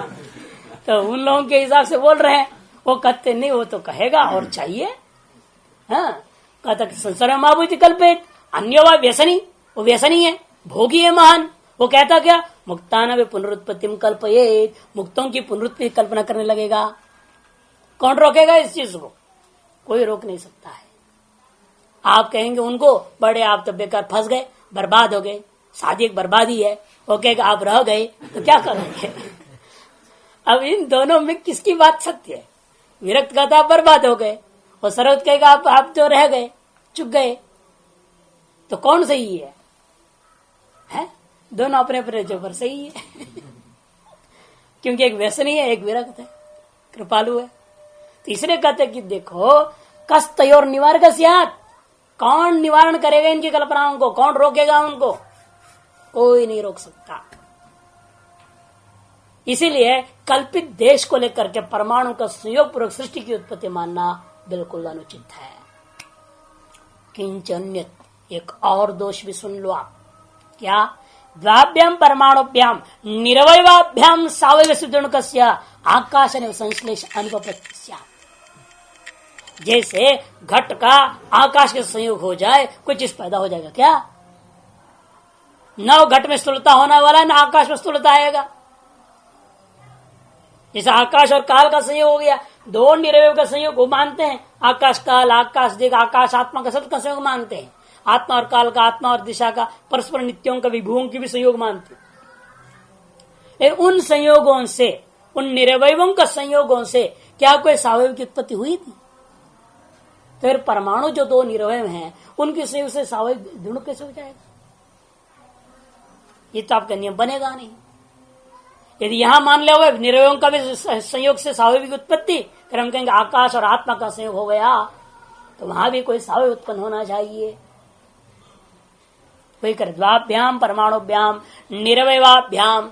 तो उन लोगों के हिसाब से बोल रहे हैं, वो कहते नहीं, वो तो कहेगा और चाहिए। हाँ, कहता संसार महाभूति कल्पित अन्य वा व्यसनी, वो व्यसनी है, भोगी है महान। वो कहता क्या, मुक्ताना वे पुनरुत्पत्ति कल्पयेत्, मुक्तों की पुनरुत्पत्ति कल्पना करने लगेगा। कौन रोकेगा इस चीज को, कोई रोक नहीं सकता है। आप कहेंगे उनको बड़े आप तो बेकार फंस गए, बर्बाद हो गए, शादी एक बर्बादी है। वो कहेगा आप रह गए तो क्या करोगे। अब इन दोनों में किसकी बात सत्य है। विरक्त कहता आप बर्बाद हो गए, और सरद कहेगा आप जो रह गए, चुक गए, तो कौन सही है? दोनों अपने अपने जो पर सही है। क्योंकि एक व्यसनी है, एक विरक्त है, कृपालु है। तीसरे कहते कि देखो कस्तयोर निवारक स्यात्, कौन निवारण करेगा इनकी कल्पनाओं को, कौन रोकेगा उनको, कोई नहीं रोक सकता। इसीलिए कल्पित देश को लेकर के परमाणु का संयोग पूर्वक सृष्टि की उत्पत्ति मानना बिल्कुल अनुचित है। किंचन्य एक और दोष भी सुन लो आप, क्या, द्वाभ्याम परमाणुभ्याम निरवयवाभ्याम सावयव सिद्धुणकस्य आकाश संश्लेष अनुपपत्ति। जैसे घट का आकाश के संयोग हो जाए, कोई चीज पैदा हो जाएगा क्या? न घट में स्थूलता होने वाला है, न आकाश में स्थूलता आएगा। जैसे आकाश और काल का संयोग हो गया, दो निरवय का संयोग वो मानते हैं, आकाश काल, आकाश दिग, आकाश आत्मा का सब का संयोग मानते हैं। आत्मा और काल का, आत्मा और दिशा का, परस्पर नित्यों का, विभुओं की भी संयोग मानते हैं। उन संयोगों से, उन निरवयों का संयोगों से क्या कोई सावयव की उत्पत्ति हुई थी? फिर परमाणु जो दो निरवय हैं, उनके संयोग से सावयव दृढ़ कैसे हो जाएगा? ये तो आपका नियम बनेगा नहीं। यदि यहां मान ले हुए निरवयों का भी संयोग से सावयविक उत्पत्ति, फिर हम कहेंगे आकाश और आत्मा का संयोग हो गया, तो वहां भी कोई सावयव उत्पन्न होना चाहिए। वही कर द्वाभ्याम परमाणुभ्याम निरवयवाभ्याम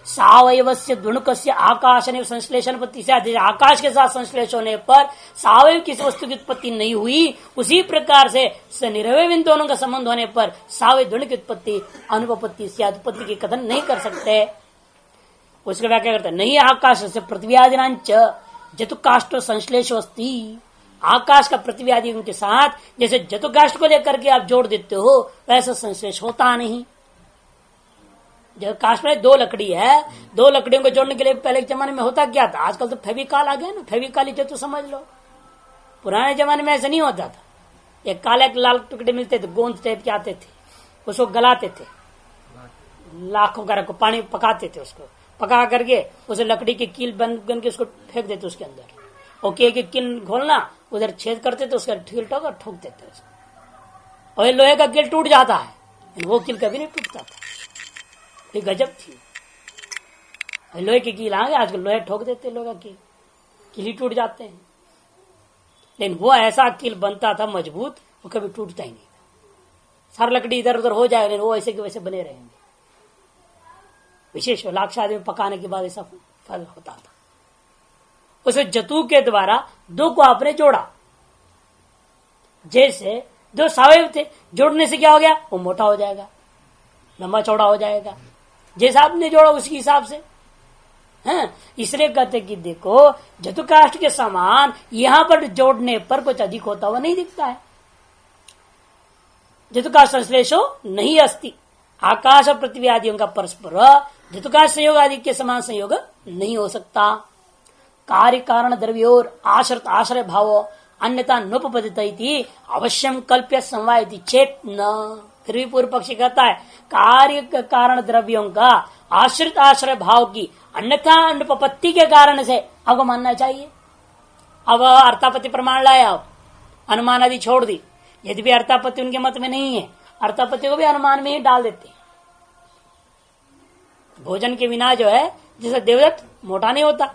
सावयवस्य दुणुकस्य आकाश ने संश्लेषण पत्ति से, आकाश के साथ संश्लेष होने पर सावयव किसी वस्तु की उत्पत्ति नहीं हुई, उसी प्रकार से निरवय इन दोनों का संबंध होने पर सावयव दुण की उत्पत्ति अनुपपत्ति से उत्पत्ति की कथन नहीं कर सकते। उसका व्याख्या करते नहीं, आकाश से पृथ्वी आदिनांच जतुकाष्ट संश्लेष अस्ति। आकाश का पृथ्वी आदि उनके साथ जैसे जतुकाष्ट को लेकर के आप जोड़ देते हो, वैसा संश्लेष होता नहीं। जब काष्ठ में दो लकड़ी है, दो लकड़ियों को जोड़ने के लिए पहले के जमाने में होता क्या था? आजकल तो फेविकॉल आ गया ना, फेविकॉल जो तो समझ लो। पुराने जमाने में ऐसा नहीं होता था। एक काले लाल टुकड़े मिलते थे, गोंद टाइप के आते थे, उसको गलाते थे, लाखों का पानी पकाते थे, उसको पका करके उसे लकड़ी की कील बन के उसको फेंक देते उसके अंदर। ओके की कील खोलना, उधर छेद करते थे, उसका ठील ठोक और ठोक देते उसको, और लोहे का कील टूट जाता है, वो कील कभी नहीं टूटता था। ये गजब थी। लोहे की कील आ गए, आजकल लोहे ठोक देते लोग, कील ही टूट जाते हैं। लेकिन वो ऐसा कील बनता था मजबूत, वो कभी टूटता ही नहीं था। सारी लकड़ी इधर उधर हो जाए, लेकिन वो ऐसे के वैसे बने रहेंगे। विशेष लाक्ष आदि में पकाने के बाद ऐसा फल होता था। उसे जतु के द्वारा दो को आपने जोड़ा, जैसे दो सवयव थे, जोड़ने से क्या हो गया, वो मोटा हो जाएगा, लंबा चौड़ा हो जाएगा, जैसा आपने जोड़ा उसी हिसाब से। हैं, इसलिए कहते कि देखो जतुकाष्ट के समान यहां पर जोड़ने पर कुछ अधिक होता हुआ नहीं दिखता है। जतुकाष्ट संश्लेषो नहीं अस्ति, आकाश और पृथ्वी आदियों का परस्पर जतुकाष्ट संयोग आदि के समान संयोग नहीं हो सकता। कार्य कारण द्रव्योर आश्रित आश्रय भाव अन्यथा नुपपदित अवश्यम कल्प्य समवायति चेत न। फिर भी पूर्व पक्षी कहता है कार्य कारण द्रव्यों का आश्रित आश्रय भाव की अन्यथा अनुपपत्ति के कारण से आपको मानना चाहिए। अब अर्थापत्ति प्रमाण लाया, आप अनुमान आदि छोड़ दी, यदि भी अर्थापत्ति उनके मत में नहीं है, अर्थापत्ति को भी अनुमान में ही डाल देते हैं। भोजन के बिना जो है, जैसे देवदत्त मोटा नहीं होता,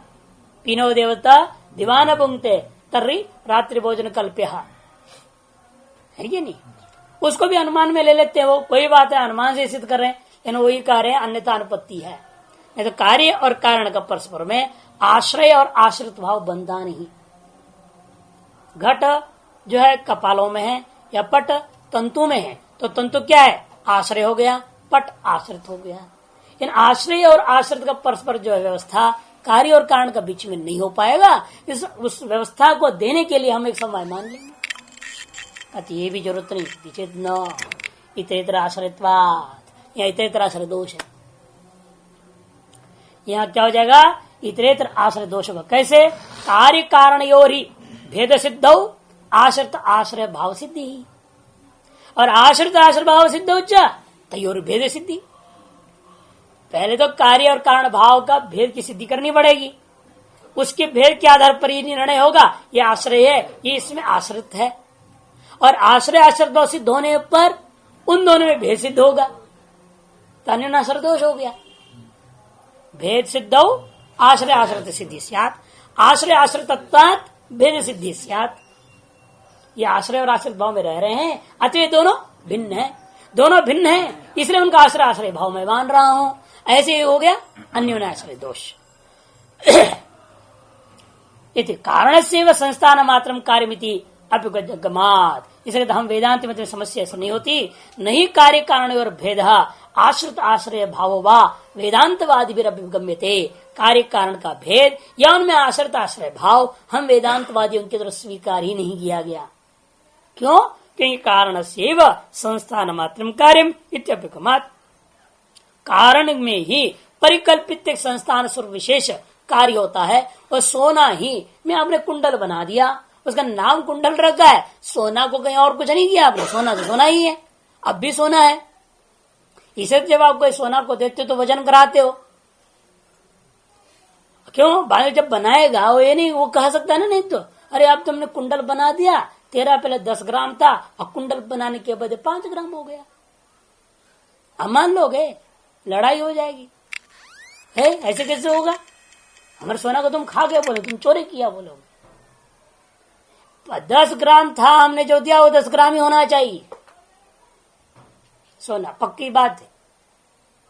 पीनो देवता दीवान पुंगते तर्री रात्रि भोजन कल्प्य है कि नहीं, उसको भी अनुमान में ले लेते हैं। वो कोई बात है, अनुमान से सिद्ध कर रहे हैं, लेकिन वही कार्य अन्यथा अनुपत्ति है। नहीं तो कार्य और कारण का परस्पर में आश्रय और आश्रित भाव बनता नहीं। घट जो है कपालों में है या पट तंतु में है, तो तंतु क्या है, आश्रय हो गया, पट आश्रित हो गया। इन आश्रय और आश्रित का परस्पर जो है व्यवस्था कार्य और कारण का बीच में नहीं हो पाएगा। उस व्यवस्था को देने के लिए हम एक समवाय मान लेंगे, ये भी जरूरत नहीं, पीछे न इतरेतर आश्रयत्वात् या इतरेतर आश्रय दोष है। यहाँ क्या हो जाएगा, इतरेतर आश्रय दोष होगा। कैसे, कार्य कारण योरी भेद सिद्धौ आश्रित आश्रय भाव सिद्धि, और आश्रित आश्रय भाव सिद्ध उच्च तयोर भेद सिद्धि। पहले तो कार्य और कारण भाव का भेद की सिद्धि करनी पड़ेगी, उसके भेद के आधार पर ये निर्णय होगा ये आश्रय है, ये इसमें आश्रित है, और आश्रय आश्रित भाव सिद्ध होने पर उन दोनों में भेद सिद्ध होगा, तन्य आश्रय दोष हो गया। भेद सिद्ध आश्रय आश्रित सिद्धि स्यात्, आश्रय आश्रितत्वात् भेद सिद्धि स्यात्। ये आश्रय और आश्रित भाव में रह रहे हैं, अतः दोनों भिन्न है, दोनों भिन्न है, इसलिए उनका आश्रय आश्रय भाव में मान रहा हूं, ऐसे ही हो गया अन्योन्याश्रय दोष। इति कारण से संस्थान मात्रम कार्यमिति अप्युगमात्। इसलिए तो हम वेदांत में समस्या ऐसा नहीं होती, नहीं कार्य कारण और भेद आश्रित आश्रय भाव वा वेदांतवादी भी अभिगम्यते। कार्य कारण का भेद या उनमें आश्रित आश्रय भाव हम वेदांतवादियों की तरफ स्वीकार ही नहीं किया गया। क्यों, क्योंकि कारण से संस्थान मात्रम कार्यम इत्यप्युगमात्। कारण में ही परिकल्पित एक संस्थान स्वरूप विशेष कार्य होता है, और सोना ही में आपने कुंडल बना दिया, उसका नाम कुंडल रखा है, सोना को कहीं और कुछ नहीं किया आपने, सोना तो सोना ही है, अब भी सोना है। इसे जब आप कोई सोना को देते हो तो वजन कराते हो, क्यों, बाद जब बनाएगा वो ये नहीं वो कह सकता है ना, नहीं तो अरे अब तुमने कुंडल बना दिया, तेरा पहले 10 ग्राम था और कुंडल बनाने के बाद 5 ग्राम हो गया, अब मान लोगे, लड़ाई हो जाएगी। है ऐसे कैसे होगा, हमारे सोना को तुम खा गए बोले, तुम चोरी किया बोलोगे। 10 ग्राम था हमने जो दिया वो 10 ग्राम ही होना चाहिए सोना, पक्की बात है।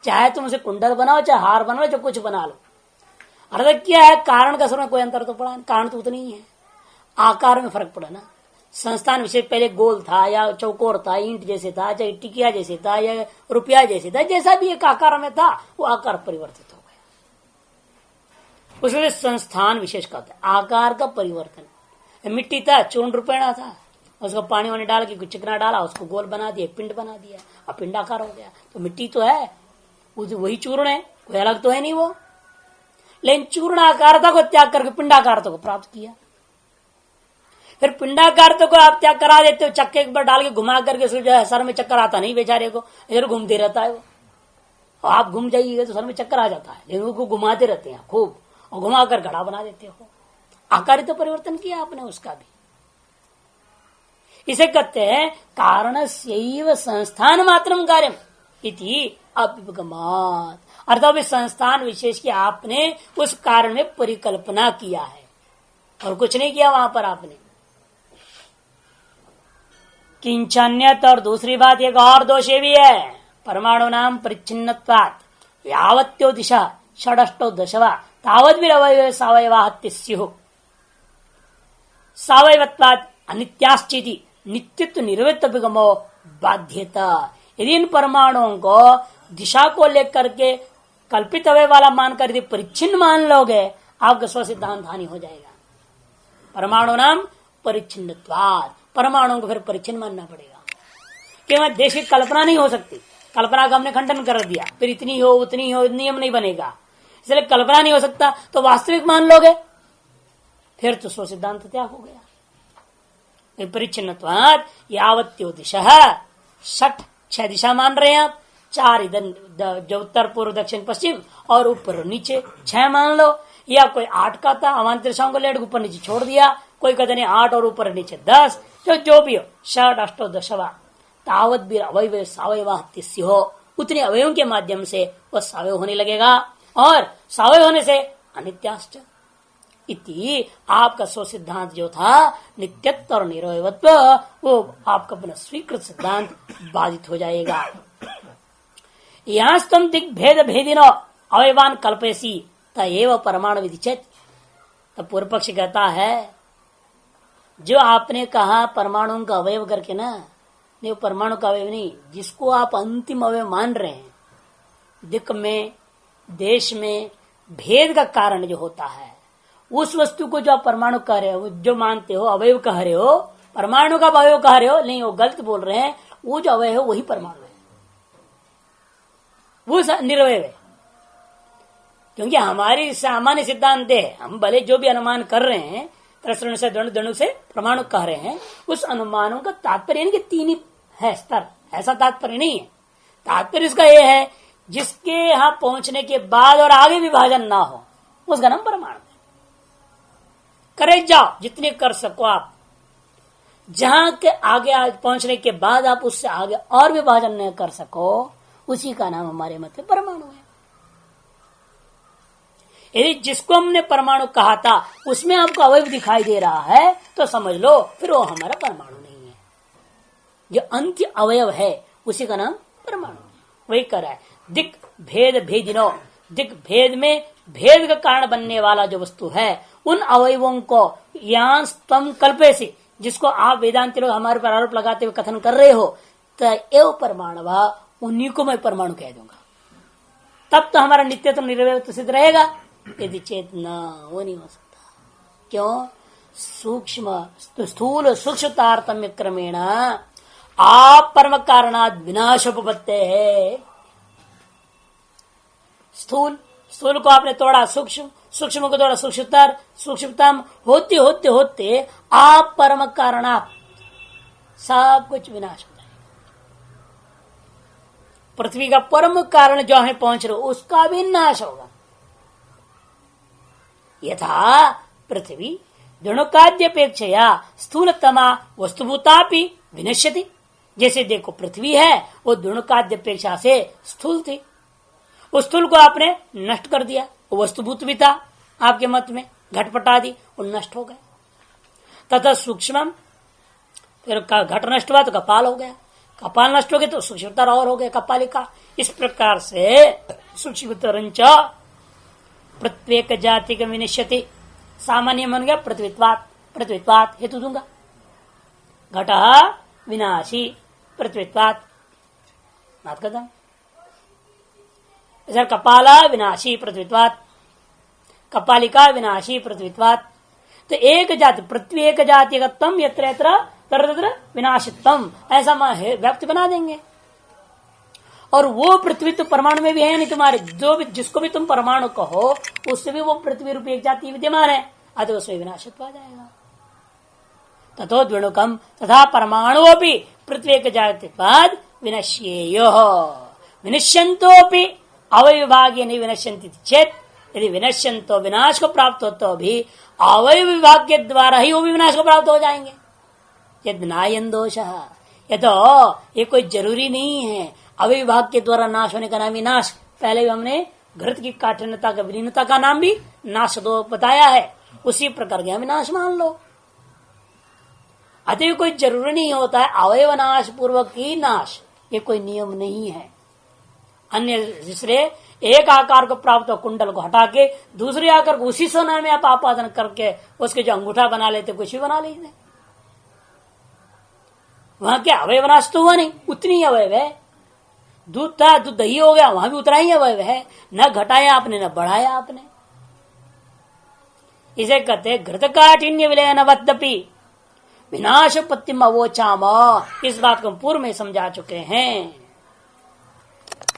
चाहे तुम उसे कुंडल बनाओ, चाहे हार बनाओ, चाहे कुछ बना लो। अर्थ क्या है, कारण का समय कोई अंतर तो पड़ा, कारण तो उतना ही है, आकार में फर्क पड़ा ना। संस्थान विशेष पहले गोल था या चौकोर था, ईंट जैसे था, चाहे टिकिया जैसे था या रुपया जैसे था, जैसा भी एक आकार में था वो आकार परिवर्तित हो गया, उसमें संस्थान विशेष कहते हैं आकार का परिवर्तन। मिट्टी था, चूर्ण रुपेणा था, उसको पानी वानी डाल के चिकना डाला, उसको गोल बना दिया, पिंड बना दिया, अब पिंडाकार हो गया। तो मिट्टी तो है, वही चूर्ण है, कोई अलग तो है नहीं वो, लेकिन चूर्ण आकारता को त्याग करके पिंडाकारता को प्राप्त किया। फिर पिंडाकारता को आप त्याग करा देते हो, चक्के एक बार डाल के घुमा करके उसको जो है सर में चक्कर आता नहीं बेचारे को, इधर घूमते रहता है वो, और आप घूम जाइएगा तो सर में चक्कर आ जाता है, लेकिन उसको घुमाते रहते हैं खूब, और घुमा कर घड़ा बना देते हो। आकार तो परिवर्तन किया आपने उसका भी। इसे कहते हैं कारण से संस्थान मात्रम कार्यम इति अभिगमात्, अर्थात संस्थान विशेष की आपने उस कारण में परिकल्पना किया है और कुछ नहीं किया वहां पर आपने। किंचन्यत, और दूसरी बात एक और दोष भी है, परमाणु नाम परिच्छिन्नत्वात्, यावत्यो दिशा षडष्टो दशवा तावत भी अवयव सावयवाहत्य स्युः सावयवत्वात् अनित्याश्चिति नित्यत्व निर्वृत्त विगमो बाध्यता। यदि इन परमाणुओं को दिशा को लेकर के कल्पित अवय वाला मानकर यदि परिच्छिन्न मान लोगे, आपका स्व सिद्धांत हानि हो जाएगा। परमाणु नाम परिच्छिन्नत्वात्, परमाणुओं को फिर परिच्छिन्न मानना पड़ेगा। केवल देश की कल्पना नहीं हो सकती, कल्पना का हमने खंडन कर दिया, फिर इतनी हो उतनी हो नियम नहीं बनेगा, इसलिए कल्पना नहीं हो सकता तो वास्तविक मान लोगे, फिर तो स्व सिद्धांत त्याग हो गया। परिच्छिन्नत्वात् यावत्यो दिशा षट 6 दिशा मान रहे हैं आप, 4 इधर जो उत्तर पूर्व दक्षिण पश्चिम और ऊपर नीचे 6 मान लो, या कोई 8 का था अवान्तर दिशाओं को लेट ऊपर नीचे छोड़ दिया, कोई कहते नहीं 8 और ऊपर नीचे 10, जो भी हो षट अष्टो दशवा तावत भी अवयव सावयवाहत्य हो, उतने अवयवों के माध्यम से वह सावयव होने लगेगा और सावयव होने से अनित्याश्च इति आपका स्व सिद्धांत जो था नित्यत्व और निरवयत्व वो आपका अपना स्वीकृत सिद्धांत बाधित हो जाएगा। यहाँ तुम दिग भेद भेदिनो अवयवान कल्पेसी तएव परमाणु विदिचेत। तो पूर्व पक्ष कहता है जो आपने कहा परमाणुओं का अवयव करके ना, नहीं परमाणु का अवयव नहीं, जिसको आप अंतिम अवयव मान रहे हैं, दिक् में देश में भेद का कारण जो होता है, उस वस्तु को जो आप परमाणु कह रहे हो, जो मानते हो अवयव कह रहे हो, परमाणु का अवयव कह रहे हो, नहीं वो गलत बोल रहे हैं। वो जो अवयव है वही परमाणु है, वो निरवय है। क्योंकि हमारी सामान्य सिद्धांत है, हम भले जो भी अनुमान कर रहे हैं त्रसरण से दणु से परमाणु कह रहे हैं, उस अनुमानों का तात्पर्य नहीं कि 3 ही है स्तर, ऐसा तात्पर्य नहीं है। तात्पर्य इसका यह है जिसके यहां पहुंचने के बाद और आगे विभाजन ना हो, उसका नाम परमाणु है। करे जाओ जितने कर सको आप, जहां के आगे पहुंचने के बाद आप उससे आगे और विभाजन न कर सको, उसी का नाम हमारे मत में परमाणु है। यदि जिसको हमने परमाणु कहा था उसमें आपको अवयव दिखाई दे रहा है तो समझ लो फिर वो हमारा परमाणु नहीं है। जो अंत्य अवयव है उसी का नाम परमाणु है। वही कर रहा है दिक् भेद भेदिनो, दिक् भेद में भेद का कारण बनने वाला जो वस्तु है, उन अवयवों को यहाँ स्तम कल्पे से, जिसको आप वेदांति लोग हमारे पर आरोप लगाते हुए कथन कर रहे हो, एव परमाणु उन्हीं को मैं परमाणु कह दूंगा, तब तो हमारा नित्यत्व निर्वयत्व सिद्ध रहेगा। यदि चेतना वो नहीं हो सकता। क्यों? सूक्ष्म स्थूल सूक्ष्म तारतम्य क्रमेण आप परम कारणाद विनाशोपपत्ते है। स्थूल को आपने तोड़ा सूक्ष्म, सूक्ष्म को तोड़ा सूक्ष्मतर, सूक्ष्मतम होते होते होते आप परम कारणात सब कुछ विनाश हो जाएगा। पृथ्वी का परम कारण जो हमें पहुंच रहे उसका भी नाश होगा। यथा पृथ्वी दृणुकाद्यपेक्षया स्थूलतमा वस्तुभूतापि विनश्यति। जैसे देखो पृथ्वी है वो दृणुकाद्यपेक्षा से स्थूल थी, उस स्थूल को आपने नष्ट कर दिया, वो वस्तुभूत भी था आपके मत में, घटपटा दी, वो नष्ट हो गए। तथा सूक्ष्म, फिर घट नष्ट हुआ तो कपाल हो गया, कपाल नष्ट हो गया तो सूक्ष्मतर और हो गया कपालिका। इस प्रकार से सूक्ष्मतरंच प्रत्येक जाति का विनिश्यति। सामान्य मन गया पृथ्वीत्वात्, पृथ्वीत्वात् हेतु दूंगा, घट विनाशी पृथ्वीत्वात् बात करता हूं। कपाला विनाशी पृथ्वीत्वात्, कपालिका विनाशी पृथ्वीत्वात्। तो एक जाति पृथ्वी एक जातिगतम यत्र यत्र तत्र तत्र विनाशित्वम, ऐसा व्याप्ति बना देंगे। और वो पृथ्वी तो परमाणु में भी है नहीं, तुम्हारे जो भी जिसको भी तुम परमाणु कहो उससे भी वो पृथ्वी रूपी एक जाति विद्यमान है, अतः उसमें विनाशित्व आ जाएगा। ततो द्विणुकम तथा परमाणु भी पृथ्वी एक जातित्वाद विनश्येयो विनश्यंतोपि अवय विभाग नहीं विनश्यंति चेत, यदि विनश्यंतो विनाश को प्राप्त हो तो भी अवय विभाग के द्वारा ही वो भी विनाश को प्राप्त हो जाएंगे। यद नायन दोष, ये तो ये कोई जरूरी नहीं है अवय विभाग के द्वारा नाश होने का नाम ही नाश। पहले भी हमने घृत की काठिन्यता का विलीनता का नाम भी नाश दो बताया है, उसी प्रकार के विनाश मान लो। अतः कोई जरूरी नहीं होता है अवयव नाश पूर्वक ही नाश, ये कोई नियम नहीं है। अन्य दूसरे एक आकार को प्राप्त हो कुंडल को हटा के दूसरे आकार को उसी सोना में आप आपादन करके उसके जो अंगूठा बना लेते कुछ भी बना लेते। वहां क्या अवयव नाश तो हुआ नहीं, उतनी ही अवयव है। दूध था, दूध दही हो गया, वहां भी उतना ही अवयव है, न घटाया आपने न बढ़ाया आपने। इसे कहते घृत काठिन्य विलयन वद्यपि विनाश पत्तिम अवोचाम। इस बात को पूर्व में समझा चुके हैं।